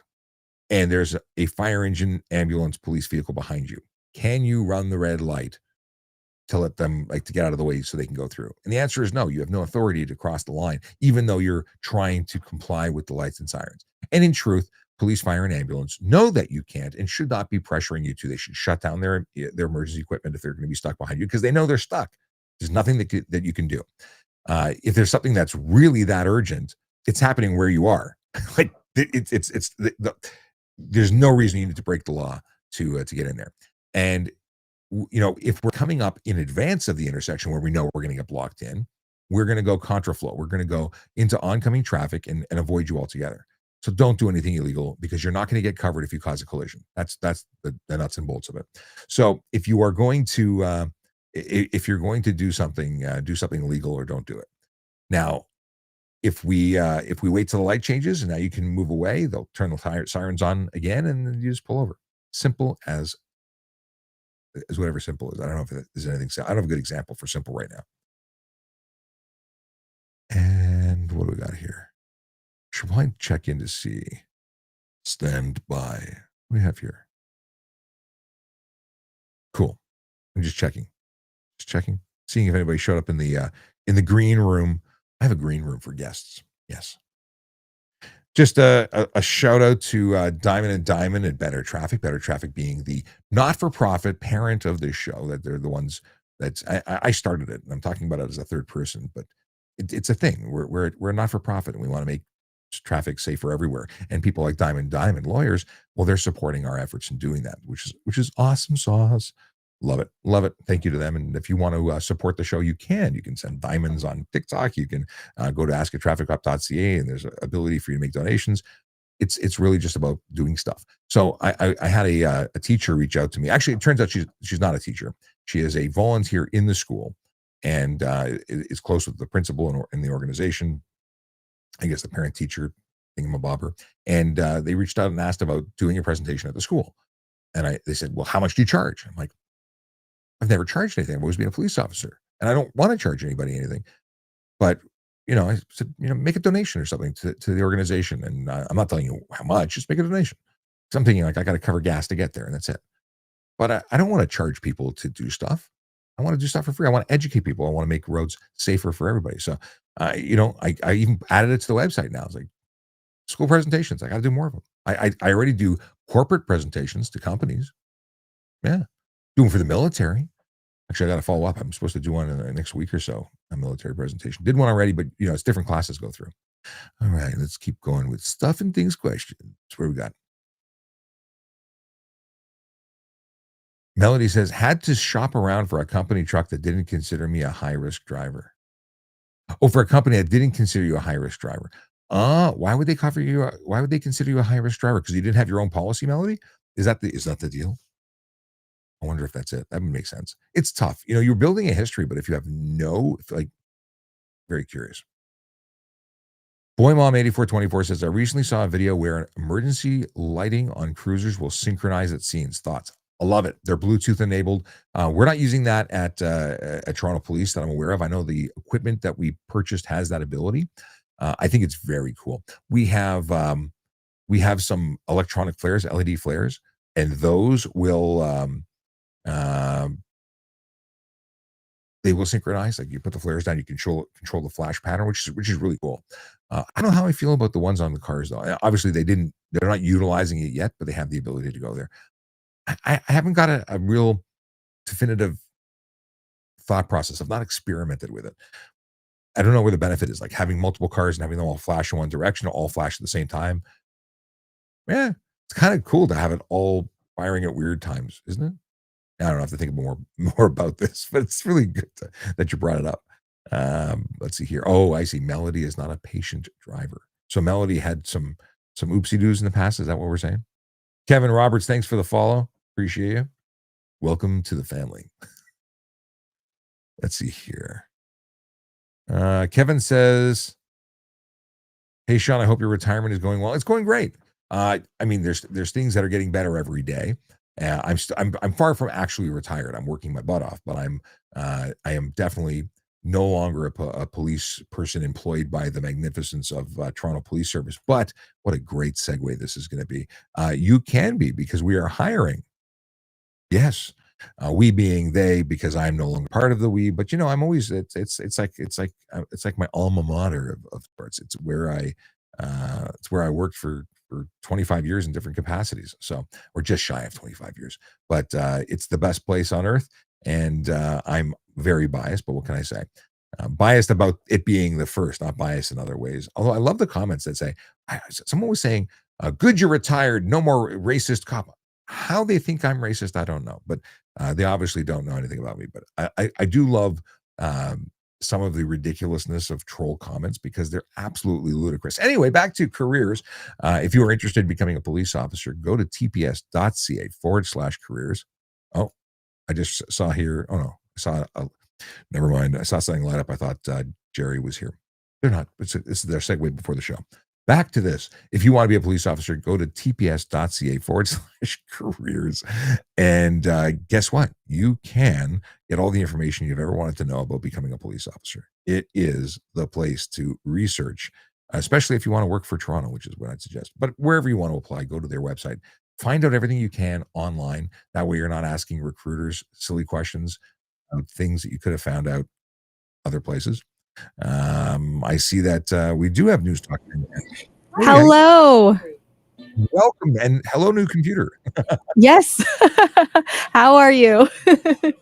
and there's a fire engine, ambulance, police vehicle behind you. Can you run the red light to let them, like, to get out of the way so they can go through? And the answer is no. You have no authority to cross the line, even though you're trying to comply with the lights and sirens. And in truth, police, fire, and ambulance know that you can't and should not be pressuring you to. They should shut down their emergency equipment if they're going to be stuck behind you, because they know they're stuck. There's nothing that you can do. If there's something that's really that urgent, it's happening where you are. Like, there's no reason you need to break the law to get in there. And if we're coming up in advance of the intersection where we know we're going to get blocked in, we're going to go contraflow. We're going to go into oncoming traffic and avoid you altogether. So don't do anything illegal, because you're not going to get covered if you cause a collision. That's the nuts and bolts of it. So if you are going to, if you're going to do something illegal, or don't do it. Now, if we wait till the light changes and now you can move away, they'll turn the sirens on again, and then you just pull over. Simple as whatever simple is. I don't know if there's anything. I don't have a good example for simple right now. And what do we got here? Should probably check in to see. Stand by. What do we have here? Cool. I'm just checking. Just checking. Seeing if anybody showed up in the green room. I have a green room for guests. Yes. Just a shout out to Diamond and Diamond and Better Traffic. Better Traffic being the not-for-profit parent of this show. That they're the ones that I started it, and I'm talking about it as a third person, but it's a thing. We're not-for-profit, and we want to make traffic safer everywhere. And people like Diamond lawyers, well, they're supporting our efforts in doing that, which is awesome sauce. Love it. Love it. Thank you to them. And if you want to support the show, you can. You can send diamonds on TikTok. You can go to askatrafficup.ca, and there's an ability for you to make donations. It's really just about doing stuff. So I had a teacher reach out to me. Actually, it turns out she's not a teacher. She is a volunteer in the school, and is close with the principal in the organization. I guess the parent teacher thingamabobber. And they reached out and asked about doing a presentation at the school. And they said, well, how much do you charge? I'm like, I've never charged anything. I've always been a police officer, and I don't want to charge anybody anything. But I said, make a donation or something to the organization, and I'm not telling you how much. Just make a donation. So I'm thinking like I got to cover gas to get there, and that's it. But I don't want to charge people to do stuff. I want to do stuff for free. I want to educate people. I want to make roads safer for everybody. So, I even added it to the website now. It's like school presentations. I got to do more of them. I already do corporate presentations to companies. Yeah. Doing for the military. Actually, I got to follow up. I'm supposed to do one in the next week or so, a military presentation. Did one already, but it's different classes go through. All right, let's keep going with stuff and things questions. Where we got? Melody says, had to shop around for a company truck that didn't consider me a high-risk driver. Oh, for a company that didn't consider you a high-risk driver. Why would they why would they consider you a high-risk driver? Because you didn't have your own policy, Melody? Is that the deal? I wonder if that's it. That would make sense. It's tough. You're building a history, but if you have very curious. Boy Mom 8424 says, I recently saw a video where emergency lighting on cruisers will synchronize at scenes. Thoughts? I love it. They're Bluetooth enabled. We're not using that at Toronto Police that I'm aware of. I know the equipment that we purchased has that ability. I think it's very cool. We have some electronic flares, LED flares, and those will they will synchronize. Like you put the flares down, you control the flash pattern, which is really cool. I don't know how I feel about the ones on the cars though. Obviously, they're not utilizing it yet, but they have the ability to go there. I haven't got a real definitive thought process. I've not experimented with it. I don't know where the benefit is, like having multiple cars and having them all flash in one direction, all flash at the same time. Yeah, it's kind of cool to have it all firing at weird times, isn't it? I don't have to think more about this, but it's really good that you brought it up. Let's see here. Oh, I see. Melody is not a patient driver. So Melody had some oopsie doos in the past. Is that what we're saying? Kevin Roberts, thanks for the follow. Appreciate you. Welcome to the family. Let's see here. Kevin says, hey, Sean, I hope your retirement is going well. It's going great. There's things that are getting better every day. I'm far from actually retired. I'm working my butt off, but I am definitely no longer a police person employed by the magnificence of Toronto Police Service. But what a great segue this is going to be. You can be, because we are hiring. Yes. We being they, because I'm no longer part of the we, but I'm always, it's like my alma mater of sorts. It's where I worked for 25 years in different capacities. So, or just shy of 25 years, but it's the best place on earth. And I'm very biased, but what can I say? Biased about it being the first, not biased in other ways. Although I love the comments that say, someone was saying, good, you're retired, no more racist cop. How they think I'm racist, I don't know, but they obviously don't know anything about me. But I do love some of the ridiculousness of troll comments, because they're absolutely ludicrous. Anyway, back to careers. If you are interested in becoming a police officer, go to tps.ca/careers. Oh, I just saw here. Oh no, I saw never mind. I saw something light up. I thought Jerry was here. They're not. This is their segue before the show. Back to this. If you want to be a police officer, go to tps.ca/careers. And guess what? You can get all the information you've ever wanted to know about becoming a police officer. It is the place to research, especially if you want to work for Toronto, which is what I'd suggest. But wherever you want to apply, go to their website. Find out everything you can online. That way, you're not asking recruiters silly questions of things that you could have found out other places. I see that we do have news talk. Hey, Hello. welcome and hello, new computer. Yes. How are you? Can't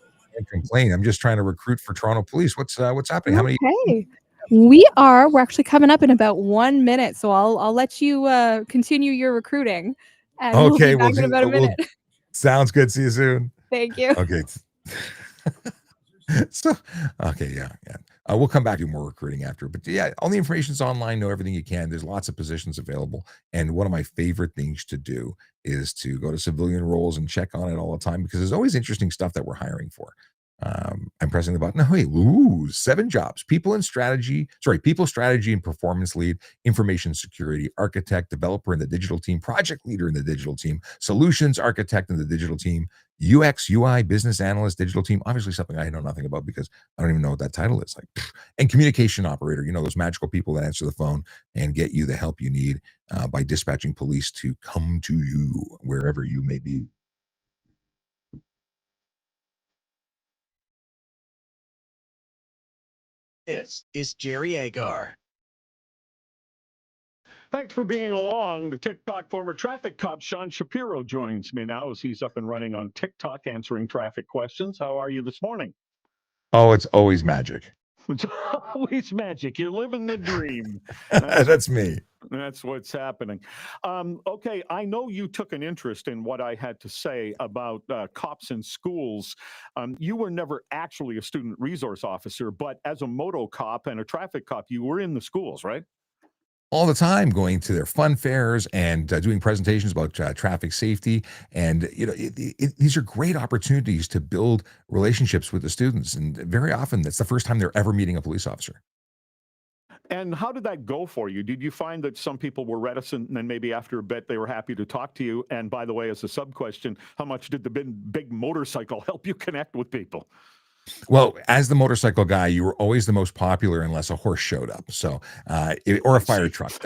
complain. I'm just trying to recruit for Toronto Police. What's happening? How many? Okay. We're actually coming up in about 1 minute, so I'll let you continue your recruiting and we'll be Okay, back in about a we'll minute. sounds good. See you soon. Thank you. Okay. So, okay, yeah. We'll come back to more recruiting after, but yeah, all the information's online. Know everything you can. There's lots of positions available, and one of my favorite things to do is to go to civilian roles and check on it all the time because there's always interesting stuff that we're hiring for. I'm pressing the button. No, wait, 7 jobs. People, strategy and performance lead, information security, architect, developer in the digital team, project leader in the digital team, solutions architect in the digital team, UX, UI, business analyst, digital team. Obviously, something I know nothing about because I don't even know what that title is. And communication operator. Those magical people that answer the phone and get you the help you need by dispatching police to come to you wherever you may be. This is Jerry Agar. Thanks for being along. The TikTok former traffic cop Sean Shapiro joins me now as he's up and running on TikTok answering traffic questions. How are you this morning? Oh, it's always magic. It's always magic. You're living the dream. That's me. That's what's happening. Okay, I know you took an interest in what I had to say about cops in schools. You were never actually a student resource officer, but as a moto cop and a traffic cop, you were in the schools, right? All the time, going to their fun fairs and doing presentations about traffic safety. And these are great opportunities to build relationships with the students. And very often, that's the first time they're ever meeting a police officer. And how did that go for you? Did you find that some people were reticent and then maybe after a bit they were happy to talk to you? And by the way, as a sub question, how much did the big motorcycle help you connect with people? Well, as the motorcycle guy, you were always the most popular unless a horse showed up. So, or a fire truck. So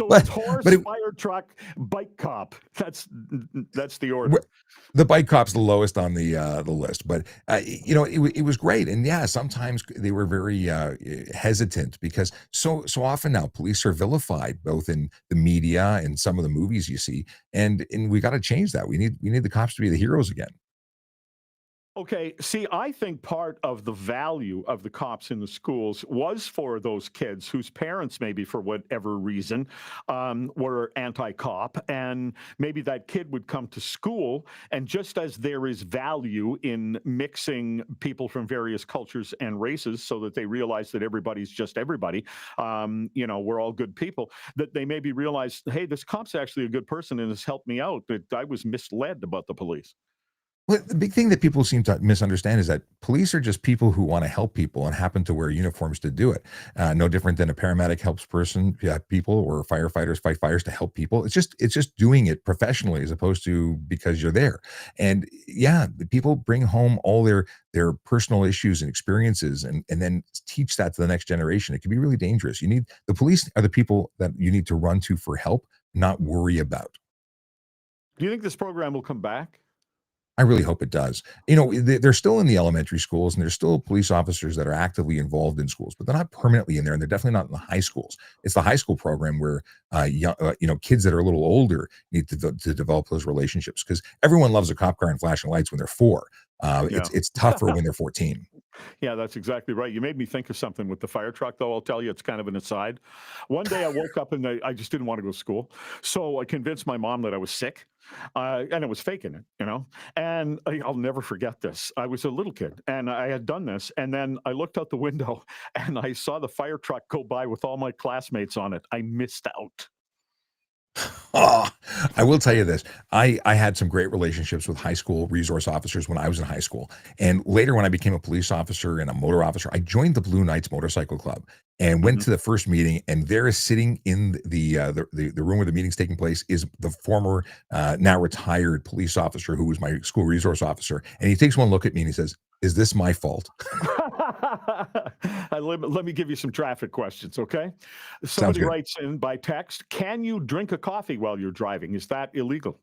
But- it's horse, but it- fire truck, bike cop. That's the order. The bike cop's the lowest on the list, but it was great. And yeah, sometimes they were very hesitant because so often now police are vilified both in the media and some of the movies you see, and we got to change that. We need the cops to be the heroes again. Okay, see, I think part of the value of the cops in the schools was for those kids whose parents, maybe for whatever reason, were anti-cop, and maybe that kid would come to school, and just as there is value in mixing people from various cultures and races so that they realize that everybody's just everybody, we're all good people, that they maybe realize, hey, this cop's actually a good person and has helped me out, but I was misled about the police. Well, the big thing that people seem to misunderstand is that police are just people who want to help people and happen to wear uniforms to do it. No different than a paramedic helps people, or firefighters fight fires to help people. It's just doing it professionally as opposed to because you're there. And yeah, the people bring home all their personal issues and experiences and then teach that to the next generation. It can be really dangerous. The police are the people that you need to run to for help, not worry about. Do you think this program will come back? I really hope it does. They're still in the elementary schools and there's still police officers that are actively involved in schools, but they're not permanently in there and they're definitely not in the high schools. It's the high school program where kids that are a little older need to develop those relationships because everyone loves a cop car and flashing lights when they're 4. It's tougher when they're 14. Yeah, that's exactly right. You made me think of something with the fire truck, though. I'll tell you, it's kind of an aside. One day I woke up and I just didn't want to go to school. So I convinced my mom that I was sick and I was faking it. And I'll never forget this. I was a little kid and I had done this. And then I looked out the window and I saw the fire truck go by with all my classmates on it. I missed out. Oh, I will tell you this. I had some great relationships with high school resource officers when I was in high school. And later, when I became a police officer and a motor officer, I joined the Blue Knights Motorcycle Club and went Mhm. to the first meeting. And there is sitting in the room where the meeting's taking place is the former, now retired police officer who was my school resource officer. And he takes one look at me and he says, "Is this my fault?" Let me give you some traffic questions, okay? Sounds Somebody good. writes in by text, can you drink a coffee while you're driving? Is that illegal?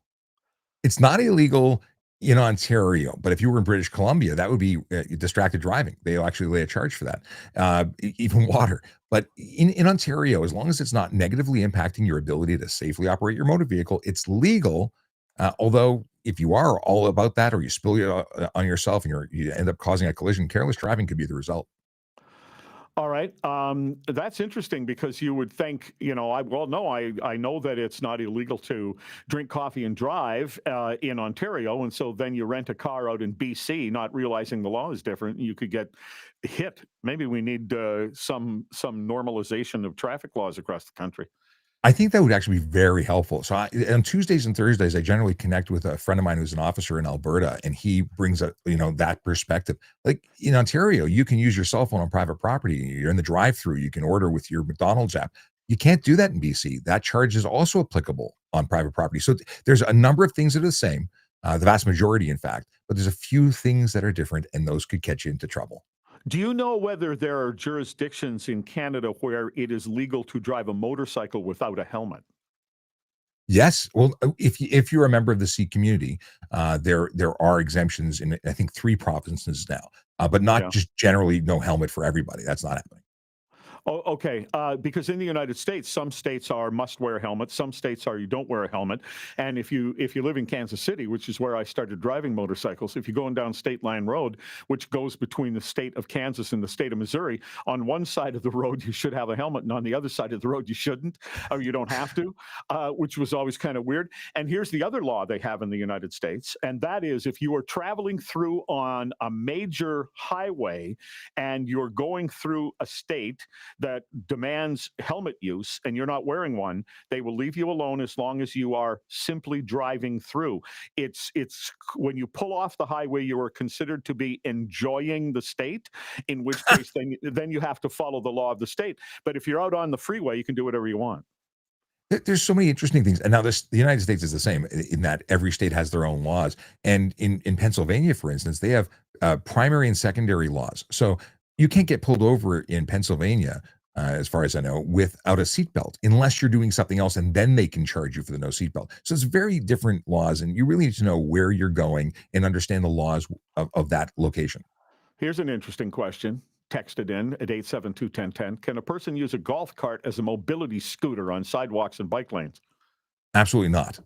It's not illegal in Ontario, but if you were in British Columbia, that would be distracted driving. They'll actually lay a charge for that, even water. But in Ontario, as long as it's not negatively impacting your ability to safely operate your motor vehicle, it's legal. Although, if you are all about that, or you spill it on yourself and you end up causing a collision, careless driving could be the result. All right. That's interesting because you would think, no, I know that it's not illegal to drink coffee and drive in Ontario. And so then you rent a car out in BC, not realizing the law is different. You could get hit. Maybe we need some normalization of traffic laws across the country. I think that would actually be very helpful. So on Tuesdays and Thursdays, I generally connect with a friend of mine who's an officer in Alberta, and he brings up, that perspective. Like in Ontario, you can use your cell phone on private property. You're in the drive-through. You can order with your McDonald's app. You can't do that in BC. That charge is also applicable on private property. So there's a number of things that are the same, the vast majority, in fact, but there's a few things that are different, and those could get you into trouble. Do you know whether there are jurisdictions in Canada where it is legal to drive a motorcycle without a helmet? Yes. Well, if you're a member of the Sikh community, there are exemptions in I think 3 provinces now, but not Yeah. just generally no helmet for everybody. That's not happening. Oh, okay. Because in the United States, some states are must wear helmets, some states are you don't wear a helmet. And if you live in Kansas City, which is where I started driving motorcycles, if you're going down State Line Road, which goes between the state of Kansas and the state of Missouri, on one side of the road you should have a helmet, and on the other side of the road you shouldn't, or you don't have to, which was always kind of weird. And here's the other law they have in the United States, and that is if you are traveling through on a major highway and you're going through a state that demands helmet use and you're not wearing one, they will leave you alone as long as you are simply driving through. It's when you pull off the highway, you are considered to be enjoying the state, in which case then you have to follow the law of the state. But if you're out on the freeway, you can do whatever you want. There's so many interesting things, and now the United States is the same in that every state has their own laws. And in Pennsylvania, for instance, they have primary and secondary laws. So you can't get pulled over in Pennsylvania, as far as I know, without a seatbelt, unless you're doing something else, and then they can charge you for the no seatbelt. So it's very different laws, and you really need to know where you're going and understand the laws of that location. Here's an interesting question. Texted in at 872-1010. Can a person use a golf cart as a mobility scooter on sidewalks and bike lanes? Absolutely not.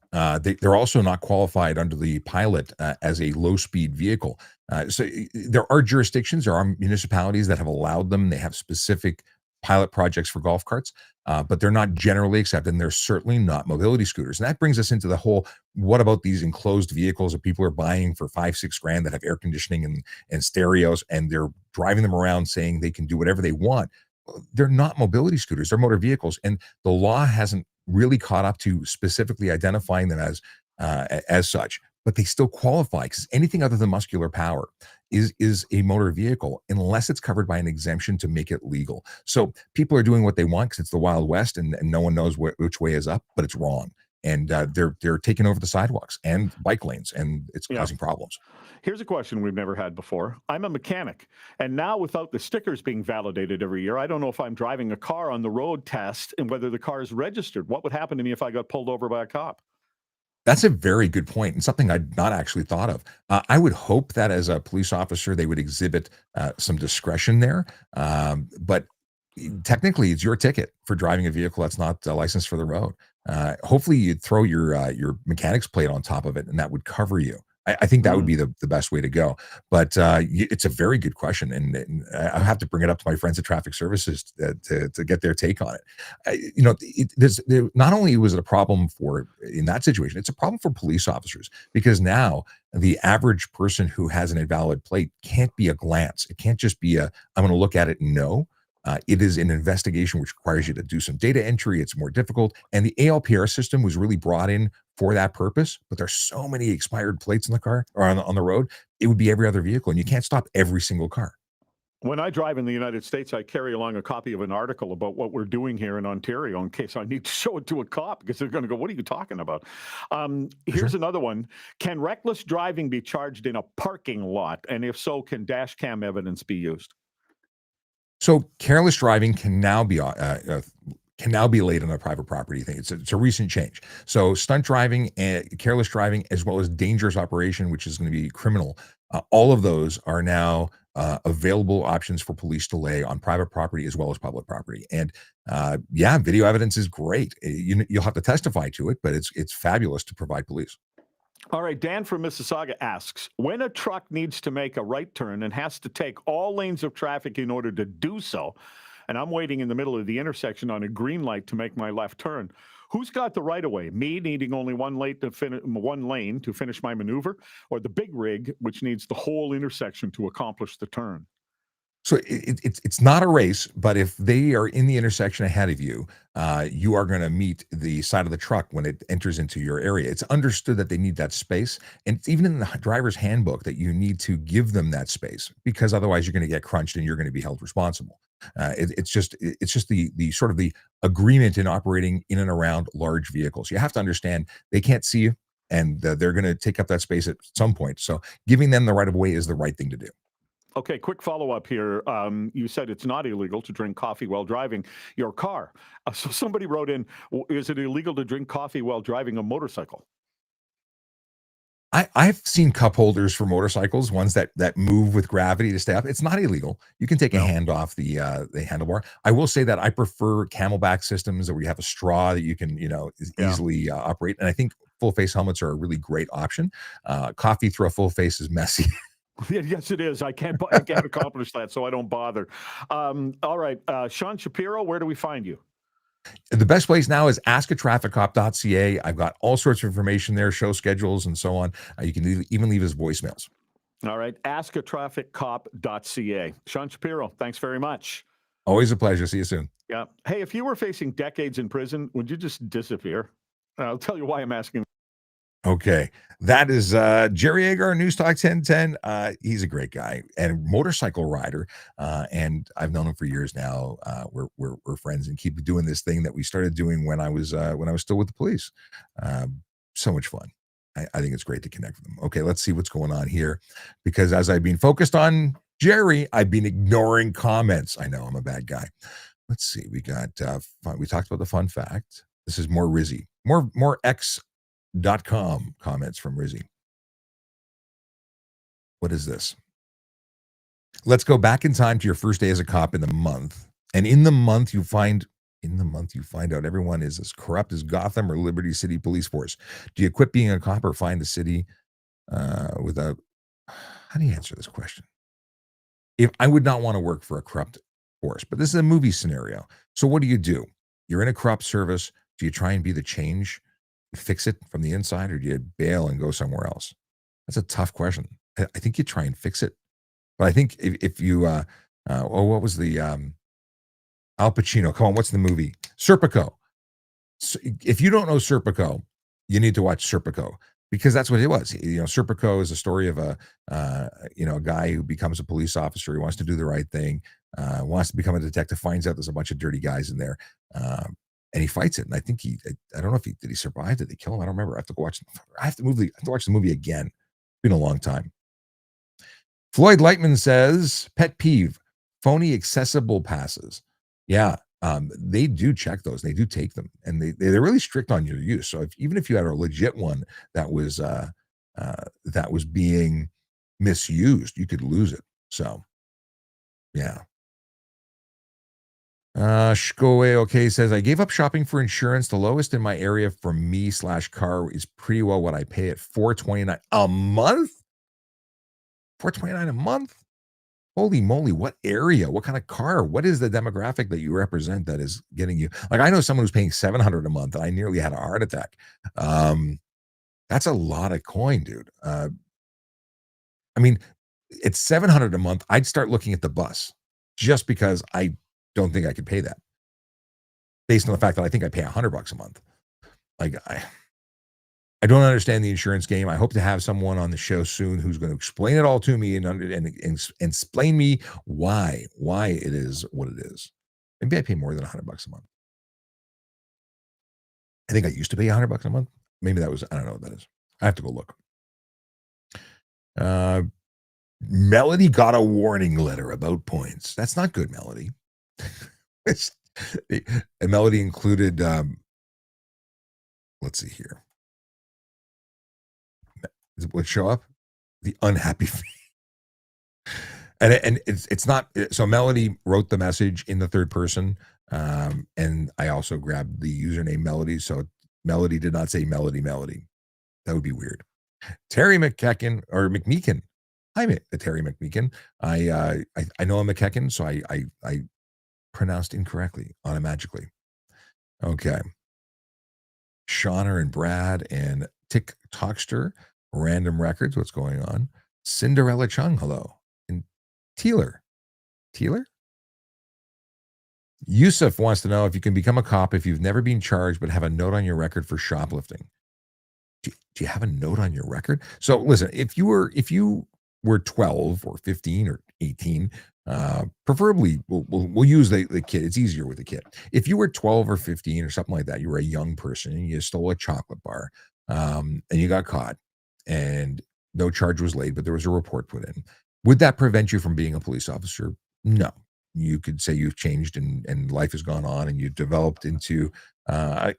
They're also not qualified under the pilot as a low-speed vehicle. There are jurisdictions, there are municipalities that have allowed them. They have specific pilot projects for golf carts, but they're not generally accepted, and they're certainly not mobility scooters. And that brings us into the whole, what about these enclosed vehicles that people are buying for 5-6 grand that have air conditioning and stereos, and they're driving them around saying they can do whatever they want? They're not mobility scooters, they're motor vehicles, and the law hasn't really caught up to specifically identifying them as such, but they still qualify because anything other than muscular power is a motor vehicle unless it's covered by an exemption to make it legal. So people are doing what they want because it's the Wild West, and no one knows which way is up, but it's wrong. And they're taking over the sidewalks and bike lanes, and it's Yeah. causing problems. Here's a question we've never had before. I'm a mechanic, and now without the stickers being validated every year, I don't know if I'm driving a car on the road test and whether the car is registered. What would happen to me if I got pulled over by a cop? That's a very good point, and something I'd not actually thought of. I would hope that as a police officer, they would exhibit some discretion there. But technically, it's your ticket for driving a vehicle that's not licensed for the road. Hopefully, you'd throw your mechanic's plate on top of it, and that would cover you. I think that would be the best way to go. But it's a very good question, and I have to bring it up to my friends at Traffic Services to get their take on it. Not only was it a problem for in that situation, it's a problem for police officers because now the average person who has an invalid plate can't be a glance. It can't just be a I'm going to look at it and know. It is an investigation which requires you to do some data entry. It's more difficult. And the ALPR system was really brought in for that purpose. But there's so many expired plates in the car or on the road. It would be every other vehicle, and you can't stop every single car. When I drive in the United States, I carry along a copy of an article about what we're doing here in Ontario in case I need to show it to a cop because they're going to go, "What are you talking about?" Here's another one. Can reckless driving be charged in a parking lot? And if so, can dash cam evidence be used? So careless driving can now be laid on a private property thing. It's a recent change. So stunt driving and careless driving, as well as dangerous operation, which is going to be criminal, all of those are now available options for police to lay on private property as well as public property. And yeah, video evidence is great. You'll have to testify to it, but it's fabulous to provide police. All right, Dan from Mississauga asks, when a truck needs to make a right turn and has to take all lanes of traffic in order to do so, and I'm waiting in the middle of the intersection on a green light to make my left turn, who's got the right of way? Me needing only one lane to finish my maneuver, or the big rig, which needs the whole intersection to accomplish the turn? So it's not a race, but if they are in the intersection ahead of you, you are going to meet the side of the truck when it enters into your area. It's understood that they need that space, and it's even in the driver's handbook that you need to give them that space because otherwise you're going to get crunched and you're going to be held responsible. It's just the sort of the agreement in operating in and around large vehicles. You have to understand they can't see you, and they're going to take up that space at some point. So giving them the right of way is the right thing to do. Okay, quick follow-up here. You said it's not illegal to drink coffee while driving your car. So somebody wrote in, is it illegal to drink coffee while driving a motorcycle? I've seen cup holders for motorcycles, ones that move with gravity to stay up. It's not illegal. You can take a hand off the handlebar. I will say that I prefer Camelback systems where you have a straw that you can, easily operate. And I think full face helmets are a really great option. Coffee through a full face is messy. Yes, it is. I can't accomplish that, so I don't bother. All right, Sean Shapiro, where do we find you? The best place now is askatrafficcop.ca. I've got all sorts of information there, show schedules and so on. You can even leave us voicemails. All right, askatrafficcop.ca. Sean Shapiro, thanks very much. Always a pleasure. See you soon. Yeah. Hey, if you were facing decades in prison, would you just disappear? I'll tell you why I'm asking. Okay, that is Jerry Agar, NewsTalk 1010. He's a great guy and motorcycle rider, and I've known him for years now. We're friends and keep doing this thing that we started doing when I was still with the police. So much fun. I think it's great to connect with him. Okay, let's see what's going on here, because as I've been focused on Jerry, I've been ignoring comments. I know I'm a bad guy. Let's see. We got we talked about the fun fact. This is more Rizzy, more X.com comments from Rizzy. What is this? Let's go back in time to your first day as a cop in the month. And in the month you find out everyone is as corrupt as Gotham or Liberty City Police Force. Do you quit being a cop or find the city without? How do you answer this question? If I would not want to work for a corrupt force, but this is a movie scenario. So what do? You're in a corrupt service. Do you try and be the change? Fix it from the inside, or do you bail and go somewhere else? That's a tough question. I think you try and fix it, but I think if you what was the Al Pacino? Come on, what's the movie? Serpico. So if you don't know Serpico, you need to watch Serpico, because that's what it was. Serpico is a story of a guy who becomes a police officer. He wants to do the right thing, wants to become a detective, finds out there's a bunch of dirty guys in there. And he fights it. And I think I don't know if did he survive? Did they kill him? I don't remember. I have to go watch. I have to watch the movie again. It's been a long time. Floyd Lightman says, pet peeve, phony accessible passes. Yeah, they do check those. They do take them, and they're really strict on your use. So even if you had a legit one that was being misused, you could lose it. So, yeah. Shkoe okay says, I gave up shopping for insurance. The lowest in my area for me/car is pretty well what I pay at $429 a month. $429 a month. Holy moly! What area? What kind of car? What is the demographic that you represent that is getting you? Like, I know someone who's paying $700 a month, and I nearly had a heart attack. That's a lot of coin, dude. I mean, it's $700 a month. I'd start looking at the bus just because I don't think I could pay that based on the fact that I think I pay $100 a month. Like I don't understand the insurance game. I hope to have someone on the show soon who's going to explain it all to me and explain me why it is what it is. Maybe I pay more than $100 a month. I think I used to pay $100 a month. Maybe that was, I don't know what that is. I have to go look. Melody got a warning letter about points. That's not good, Melody. And Melody included, let's see here. Would show up the unhappy and it's not, so Melody wrote the message in the third person, and I also grabbed the username Melody, so Melody did not say Melody. That would be weird. Terry McKecken or McMeekin. I'm Terry McMeekin. I know I'm McKecken, so I pronounced incorrectly automatically. Okay. Shauna and Brad and Tick Talkster. Random Records, what's going on? Cinderella Chung, hello. And Teeler. Yusuf wants to know if you can become a cop if you've never been charged but have a note on your record for shoplifting. Do you have a note on your record? So listen, if you were 12 or 15 or 18, preferably we'll use the kid. It's easier with the kid. If you were 12 or 15 or something like that, you were a young person and you stole a chocolate bar, and you got caught, and no charge was laid, but there was a report put in. Would that prevent you from being a police officer? No. You could say you've changed and life has gone on and you've developed into, a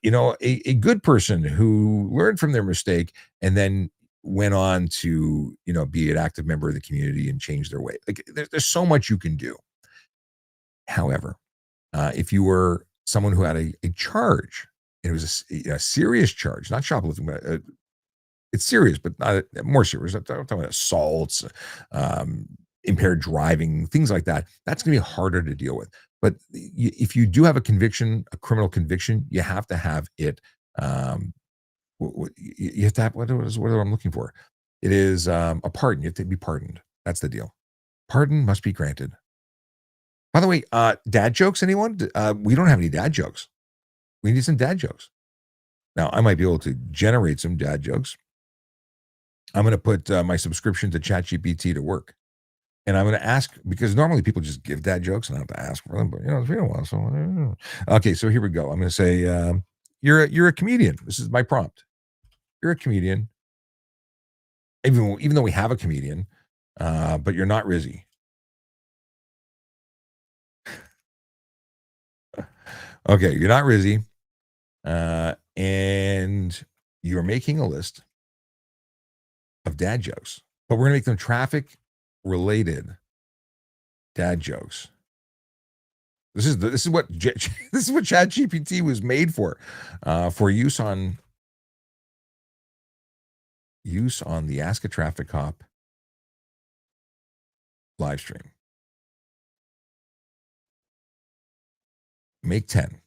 good person who learned from their mistake and then went on to, be an active member of the community and change their way. Like there's so much you can do. However, if you were someone who had a charge, and it was a serious charge, not shoplifting, but it's serious, but not more serious. I'm talking about assaults, impaired driving, things like that. That's going to be harder to deal with. But if you do have a conviction, a criminal conviction, you have to have it. You have to have what I'm looking for. It is a pardon. You have to be pardoned. That's the deal. Pardon must be granted. By the way, dad jokes, anyone? We don't have any dad jokes. We need some dad jokes. Now, I might be able to generate some dad jokes. I'm going to put my subscription to ChatGPT to work. And I'm going to ask, because normally people just give dad jokes and I have to ask for them, but it's been a while. So, okay, so here we go. I'm going to say, you're a comedian. This is my prompt. You're a comedian. Even though we have a comedian, but you're not Rizzy. Okay, you're not Rizzy. And you're making a list of dad jokes, but we're going to make them traffic related dad jokes. This is what ChatGPT was made for use on the Ask a Traffic Cop live stream. Make 10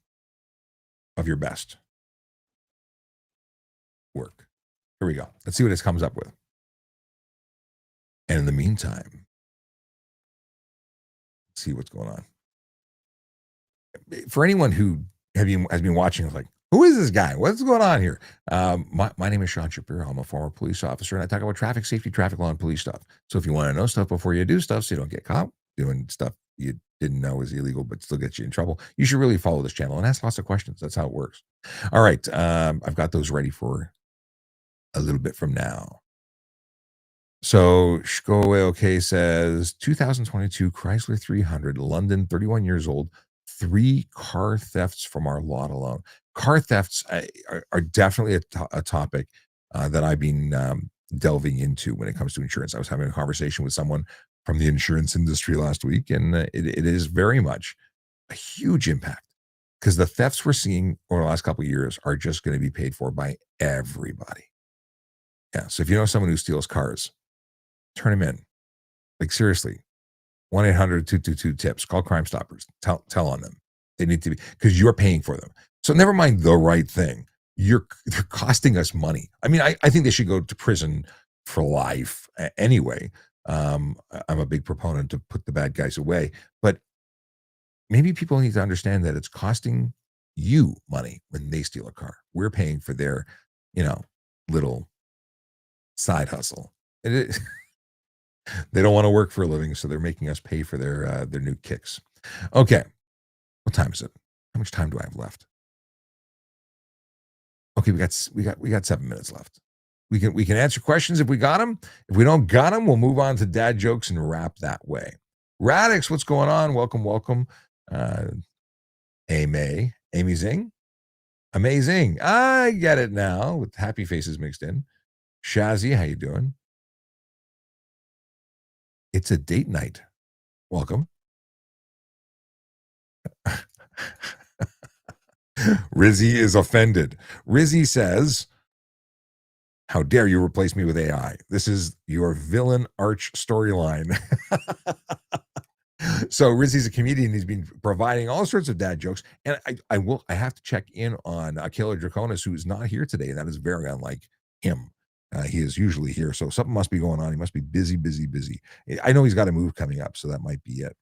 of your best work. Here we go. Let's see what this comes up with. And in the meantime, see what's going on. For anyone who has been watching, like, who is this guy? What's going on here? My name is Sean Shapiro. I'm a former police officer, and I talk about traffic safety, traffic law, and police stuff. So if you want to know stuff before you do stuff, so you don't get caught doing stuff you didn't know is illegal, but still gets you in trouble, you should really follow this channel and ask lots of questions. That's how it works. All right. I've got those ready for a little bit from now. So Shkoe says 2022 Chrysler 300, London, 31 years old, 3 car thefts from our lot alone. Car thefts are definitely a topic that I've been delving into when it comes to insurance. I was having a conversation with someone from the insurance industry last week, and it is very much a huge impact because the thefts we're seeing over the last couple of years are just going to be paid for by everybody. Yeah. So if you know someone who steals cars, turn them in. Like seriously, 1-800-222-TIPS. Call Crime Stoppers. Tell on them. They need to be, because you're paying for them. So never mind the right thing. They're costing us money. I mean, I think they should go to prison for life anyway. I'm a big proponent to put the bad guys away, but maybe people need to understand that it's costing you money when they steal a car. We're paying for their, little side hustle. They don't want to work for a living, so they're making us pay for their new kicks. Okay, what time is it? How much time do I have left? Okay, we got 7 minutes left. We can answer questions if we got them. If we don't got them, we'll move on to dad jokes and wrap that way. Radix, what's going on? Welcome. Amy Zing, amazing. I get it now with happy faces mixed in. Shazzy, how you doing? It's a date night. Welcome. Rizzy is offended. Rizzy says, how dare you replace me with AI? This is your villain arch storyline. So Rizzy's a comedian. He's been providing all sorts of dad jokes. And I have to check in on Killer Draconis, who is not here today. That is very unlike him. He is usually here. So something must be going on. He must be busy. I know he's got a move coming up, so that might be it.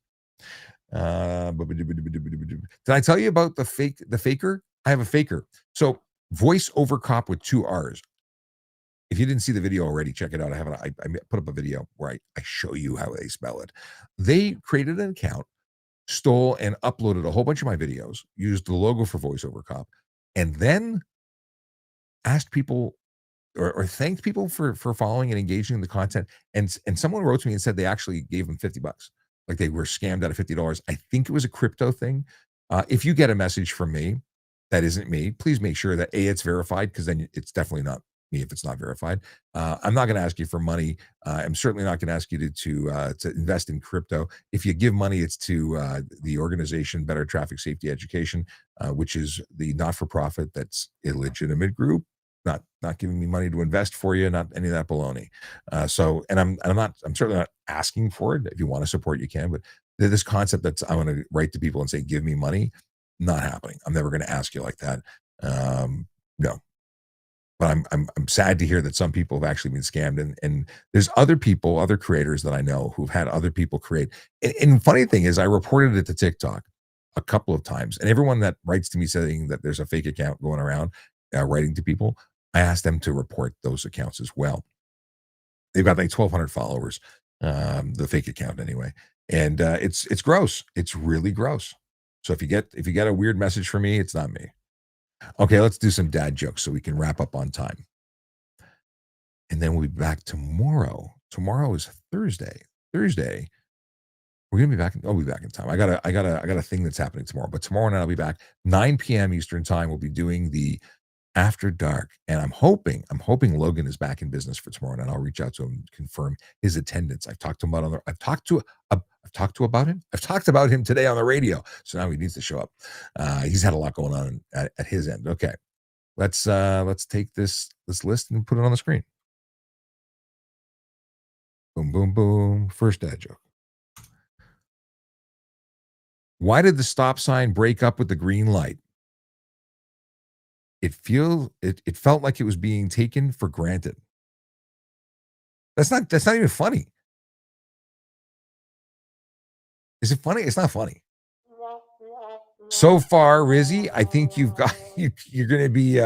Did I tell you about the faker? I have a faker. So voice over cop with 2 R's. If you didn't see the video already, check it out. I put up a video where I show you how they spell it. They created an account, stole and uploaded a whole bunch of my videos, used the logo for voice over cop, and then asked people or thanked people for following and engaging in the content. And someone wrote to me and said they actually gave them $50. Like they were scammed out of $50. I think it was a crypto thing. If you get a message from me that isn't me, please make sure that it's verified, because then it's definitely not me if it's not verified. I'm not going to ask you for money. I'm certainly not going to ask you to invest in crypto. If you give money, it's to the organization Better Traffic Safety Education, which is the not-for-profit that's illegitimate group. Not giving me money to invest for you, not any of that baloney. I'm certainly not asking for it. If you want to support, you can. But this concept that I want to write to people and say, give me money, not happening. I'm never going to ask you like that. No. But I'm sad to hear that some people have actually been scammed. And there's other creators that I know who've had other people create. And funny thing is, I reported it to TikTok a couple of times. And everyone that writes to me saying that there's a fake account going around, writing to people, I asked them to report those accounts as well. They've got like 1,200 followers, the fake account anyway. And it's gross. It's really gross. So if you get a weird message from me, it's not me. Okay, let's do some dad jokes so we can wrap up on time. And then we'll be back tomorrow. Tomorrow is Thursday. We're gonna be back. I'll be back in time. I got a thing that's happening tomorrow. But tomorrow night I'll be back 9 p.m. Eastern time. We'll be doing the After Dark, and I'm hoping Logan is back in business for tomorrow night. I'll reach out to him and confirm his attendance. I've talked to him about him today on the radio. So now he needs to show up. He's had a lot going on at his end. Okay, let's take this list and put it on the screen. Boom, boom, boom. First dad joke. Why did the stop sign break up with the green light? It felt like it was being taken for granted. That's not even funny. Is it funny? It's not funny. So far, Rizzy, I think you're going to be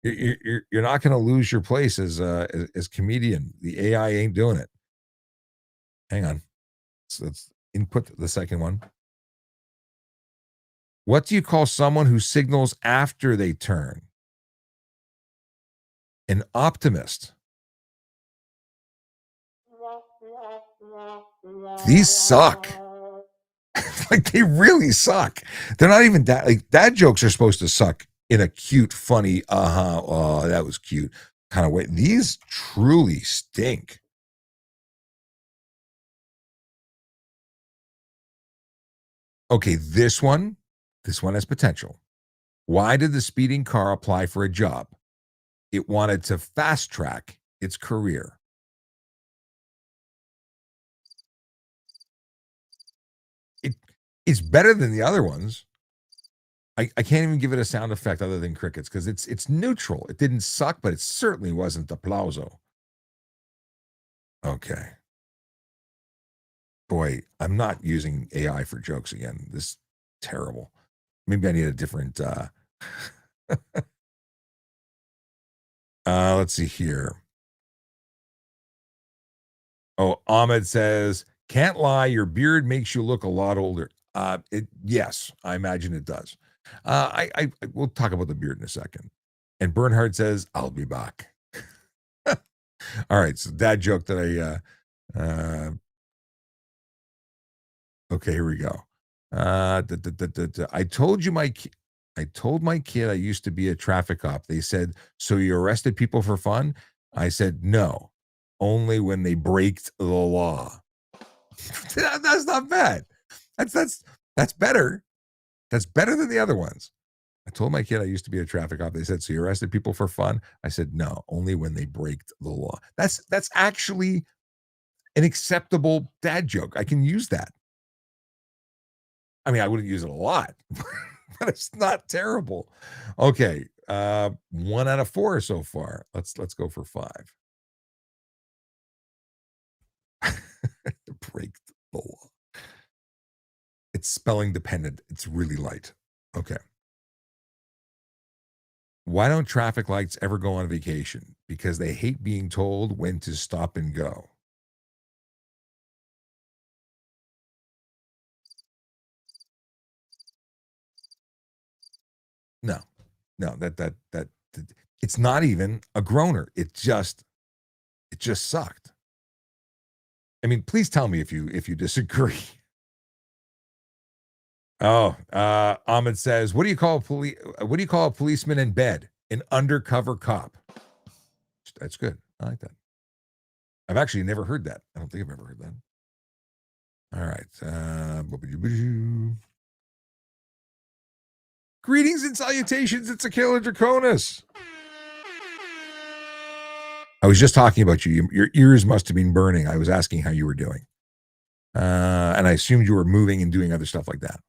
you're not going to lose your place as comedian. The AI ain't doing it. Hang on. Let's input the second one. What do you call someone who signals after they turn? An optimist. These suck. Like, they really suck. They're not even dad jokes are supposed to suck in a cute, funny, oh, that was cute kind of way. These truly stink. Okay, this one has potential. Why did the speeding car apply for a job? It wanted to fast track its career. It's better than the other ones. I can't even give it a sound effect other than crickets because it's neutral. It didn't suck, but it certainly wasn't applauso. Okay. Boy, I'm not using AI for jokes again. Terrible. Maybe I need a different. Let's see here. Oh, Ahmed says, can't lie, your beard makes you look a lot older. Yes, I imagine it does. We'll talk about the beard in a second. And Bernhard says, I'll be back. All right, so dad joke that okay, here we go. I told my kid I used to be a traffic cop. They said, so you arrested people for fun? I said, no, only when they breaked the law. That's not bad. That's better. That's better than the other ones. I told my kid I used to be a traffic cop. They said, so you arrested people for fun? I said, no, only when they breaked the law. That's actually an acceptable dad joke. I can use that. I mean, I wouldn't use it a lot, but it's not terrible. Okay, 1 out of 4 so far. Let's go for 5. Break the law. It's spelling dependent. It's really light. Okay. Why don't traffic lights ever go on vacation? Because they hate being told when to stop and go. No, that it's not even a groaner. It just sucked. I mean, please tell me if you disagree. Oh, Ahmed says, what do you call a policeman in bed? An undercover cop. That's good. I like that. I've actually never heard that. I don't think I've ever heard that. All right. Greetings and salutations. It's Akela Draconis. I was just talking about you. Your ears must have been burning. I was asking how you were doing. And I assumed you were moving and doing other stuff like that.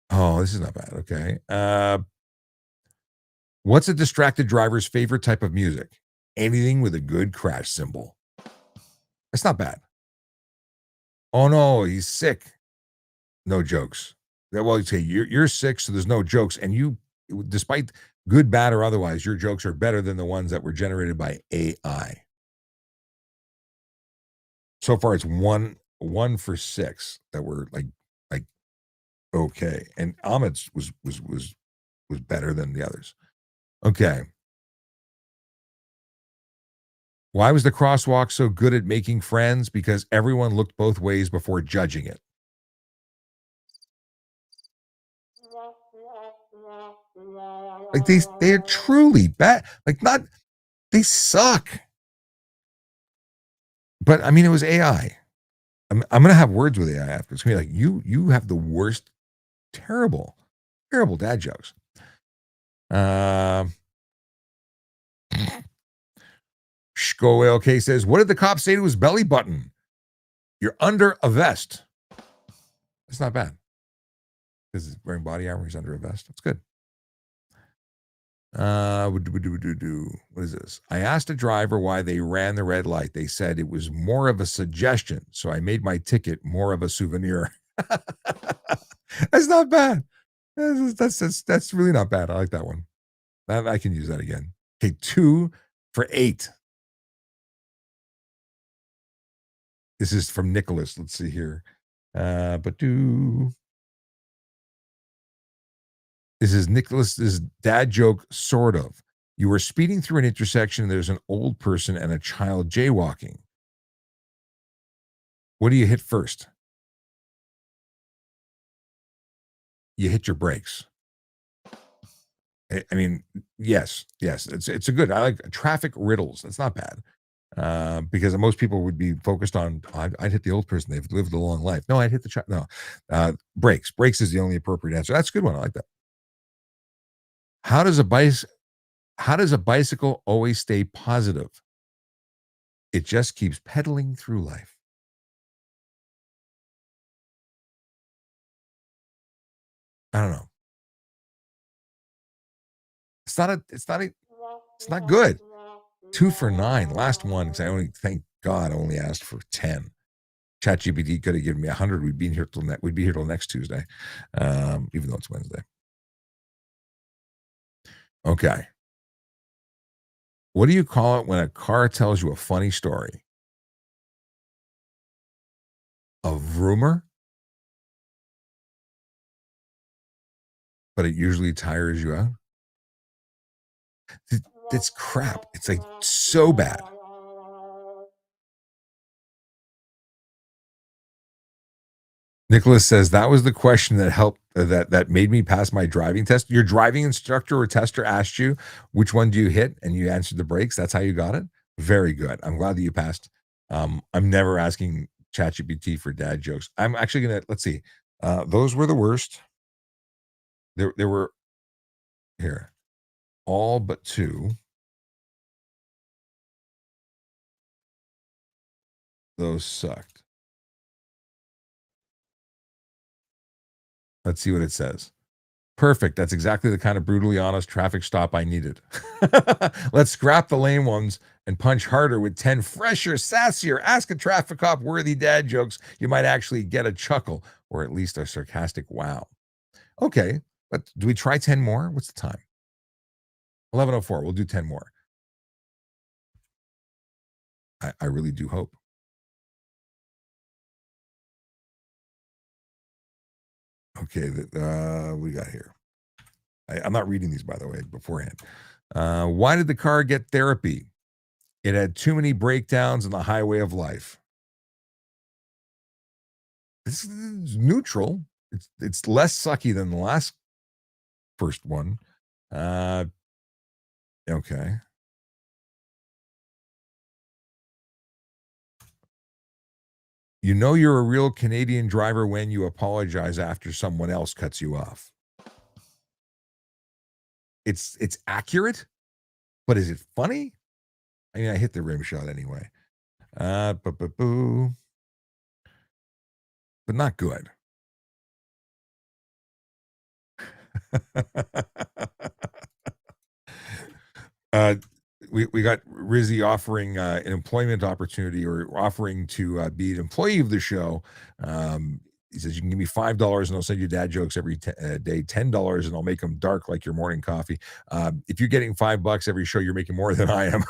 Oh, this is not bad. Okay. What's a distracted driver's favorite type of music? Anything with a good crash cymbal. That's not bad. Oh no, he's sick. No jokes. Well, you say you're sick, so there's no jokes. And you, despite good, bad, or otherwise, your jokes are better than the ones that were generated by AI. So far, it's one for 6 that were like okay, and Ahmed's was better than the others. Okay. Why was the crosswalk so good at making friends? Because everyone looked both ways before judging it. Like they're truly bad. Like they suck. But I mean, it was AI. I'm gonna have words with AI after. It's gonna be like you have the worst, terrible dad jokes. Shko LK says, what did the cop say to his belly button? You're under a vest. That's not bad. Because he's wearing body armor, he's under a vest. That's good. What is this? I asked a driver why they ran the red light. They said it was more of a suggestion. So I made my ticket more of a souvenir. That's not bad. That's really not bad. I like that one. I can use that again. Okay, 2 for 8. This is from Nicholas. Let's see here. This is Nicholas's dad joke, sort of. You were speeding through an intersection and there's an old person and a child jaywalking. What do you hit first? You hit your brakes. I mean, yes. It's a good. I like traffic riddles. It's not bad. Because most people would be focused on, I'd hit the old person. They've lived a long life. No, I'd hit the child. No, brakes. Brakes is the only appropriate answer. That's a good one. I like that. How does a bicycle always stay positive? It just keeps pedaling through life. I don't know. It's not good. 2 for 9. Last one, because thank God I only asked for 10. ChatGPT could have given me 100. We'd be here till next Tuesday, even though it's Wednesday. Okay. What do you call it when a car tells you a funny story? A rumor? But it usually tires you out? It's crap. It's like so bad. Nicholas says that was the question that helped that made me pass my driving test. Your driving instructor or tester asked you which one do you hit, and you answered the brakes. That's how you got it. Very good. I'm glad that you passed. I'm never asking ChatGPT for dad jokes. I'm actually gonna let's see. Those were the worst. There were here all but two. Those sucked. Let's see what it says. Perfect. That's exactly the kind of brutally honest traffic stop I needed. Let's scrap the lame ones and punch harder with 10 fresher, sassier, ask a traffic cop worthy dad jokes. You might actually get a chuckle or at least a sarcastic wow. Okay. But do we try 10 more? What's the time? 11:04. We'll do 10 more. I really do hope. Okay. What we got here? I'm not reading these, by the way, beforehand. Why did the car get therapy? It had too many breakdowns on the highway of life. This is neutral. It's less sucky than the first one. Okay. You know you're a real Canadian driver when you apologize after someone else cuts you off. It's accurate, but is it funny? I mean, I hit the rim shot anyway. But not good. We got Rizzy offering an employment opportunity or offering to be an employee of the show. He says you can give me $5 and I'll send you dad jokes every day. $10 and I'll make them dark like your morning coffee. If you're getting $5 every show, you're making more than I am.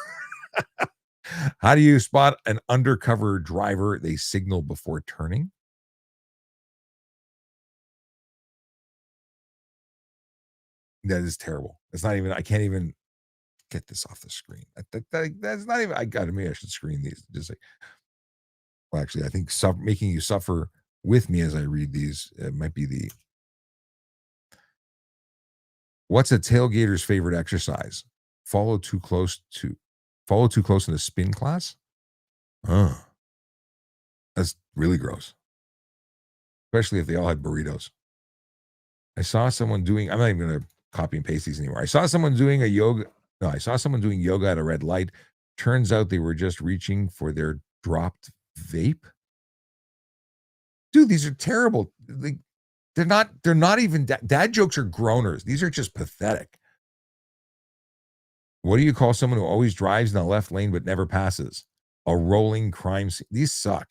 How do you spot an undercover driver? They signal before turning. That is terrible. It's not even. I can't even get this off the screen. That's not even. Maybe I should screen these. Just like, well, actually, I think making you suffer with me as I read these might be the. What's a tailgater's favorite exercise? Follow too close in the spin class. Oh, that's really gross. Especially if they all had burritos. I saw someone doing. I'm not even going to copy and paste these anymore. I saw someone doing yoga at a red light. Turns out they were just reaching for their dropped vape. Dude, these are terrible. They're not even dad jokes are groaners. These are just pathetic. What do you call someone who always drives in the left lane but never passes? A rolling crime scene. These suck.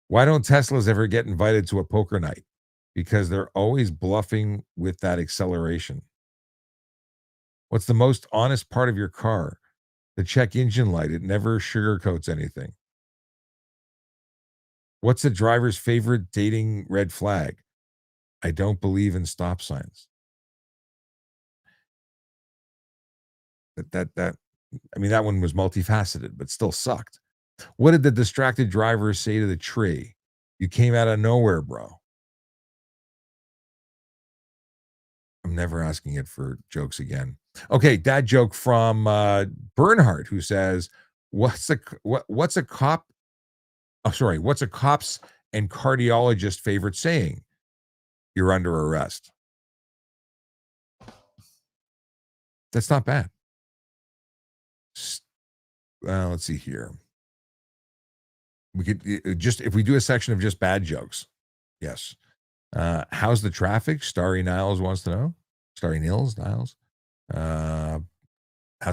Why don't Teslas ever get invited to a poker night? Because they're always bluffing with that acceleration. What's the most honest part of your car? The check engine light. It never sugarcoats anything. What's the driver's favorite dating red flag? I don't believe in stop signs. That one was multifaceted, but still sucked. What did the distracted driver say to the tree? You came out of nowhere, bro. I'm never asking it for jokes again. Okay, dad joke from Bernhardt, who says, what's a cop? Oh, sorry. What's a cop's and cardiologist favorite saying? You're under arrest. That's not bad. Well, let's see here. We could if we do a section of just bad jokes. Yes. How's the traffic? Starry Niles wants to know. Starry Niles. How's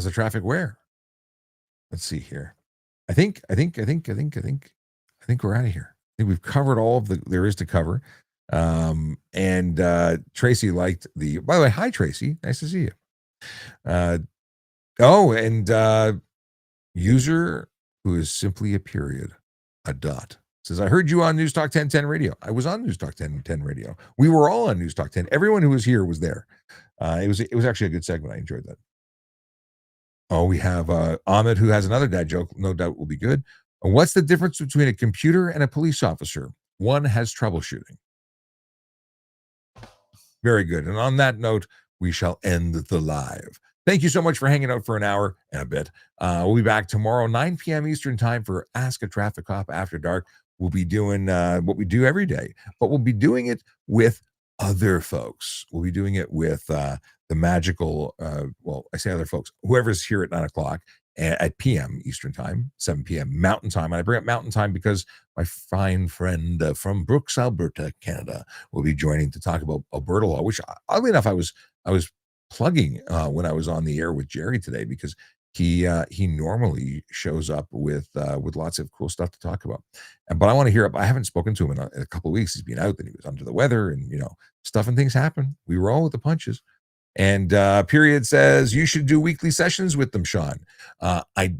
the traffic where? Let's see here. I think I think we're out of here. I think we've covered all of the there is to cover. And Tracy liked the. By the way, hi Tracy, nice to see you. And user who is simply a period, a dot, says, I heard you on NewsTalk 1010 radio. I was on NewsTalk 1010 radio. We were all on NewsTalk 10. Everyone who was here was there. It was actually a good segment. I enjoyed that. Oh, we have Ahmed who has another dad joke. No doubt will be good. What's the difference between a computer and a police officer? One has troubleshooting. Very good. And on that note, we shall end the live. Thank you so much for hanging out for an hour and a bit. We'll be back tomorrow, 9 p.m. Eastern time for Ask a Traffic Cop After Dark. We'll be doing what we do every day, but we'll be doing it with other folks. We'll be doing it with the magical, well, I say other folks, whoever's here at 9 o'clock at p.m. Eastern time, 7 p.m. Mountain time. And I bring up Mountain time because my fine friend from Brooks, Alberta, Canada, will be joining to talk about Alberta law, which oddly enough, I was plugging when I was on the air with Jerry today, because he normally shows up with lots of cool stuff to talk about. But I want to hear I haven't spoken to him in a couple of weeks. He's been out, and he was under the weather, and stuff and things happen. We roll with the punches. And Period says you should do weekly sessions with them, Sean. I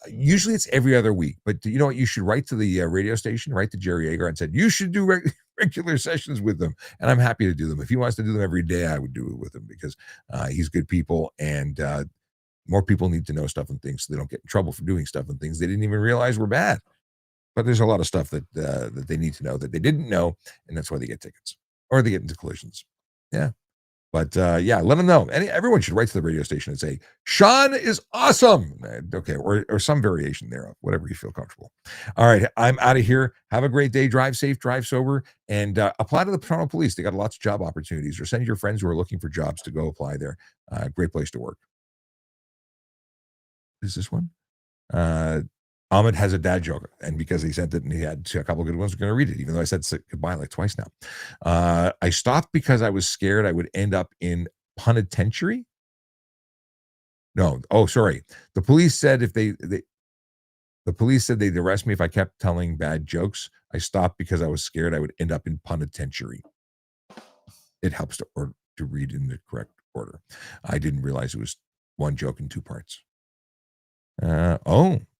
usually it's every other week, but you know what? You should write to the radio station, write to Jerry Agar, and said you should do regular sessions with them. And I'm happy to do them. If he wants to do them every day, I would do it with him, because he's good people, and more people need to know stuff and things so they don't get in trouble for doing stuff and things they didn't even realize were bad. But there's a lot of stuff that that they need to know that they didn't know, and that's why they get tickets or they get into collisions. Yeah. But yeah, let them know. Everyone should write to the radio station and say, Sean is awesome. Okay, or some variation thereof, whatever you feel comfortable. All right, I'm out of here. Have a great day. Drive safe, drive sober, and apply to the Toronto Police. They got lots of job opportunities, or send your friends who are looking for jobs to go apply there. Great place to work. Is this one? Ahmed has a dad joke, and because he sent it and he had a couple of good ones, we're going to read it, even though I said goodbye like twice now. I stopped because I was scared I would end up in penitentiary. No, oh, sorry. The police said the police said they'd arrest me if I kept telling bad jokes. I stopped because I was scared I would end up in penitentiary. It helps to read in the correct order. I didn't realize it was one joke in two parts.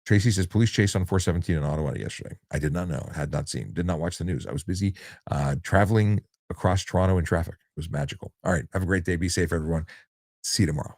Tracy says police chase on 417 in Ottawa yesterday. I did not know, had not seen, did not watch the news. I was busy traveling across Toronto in traffic. It was magical. All right. Have a great day. Be safe, everyone. See you tomorrow.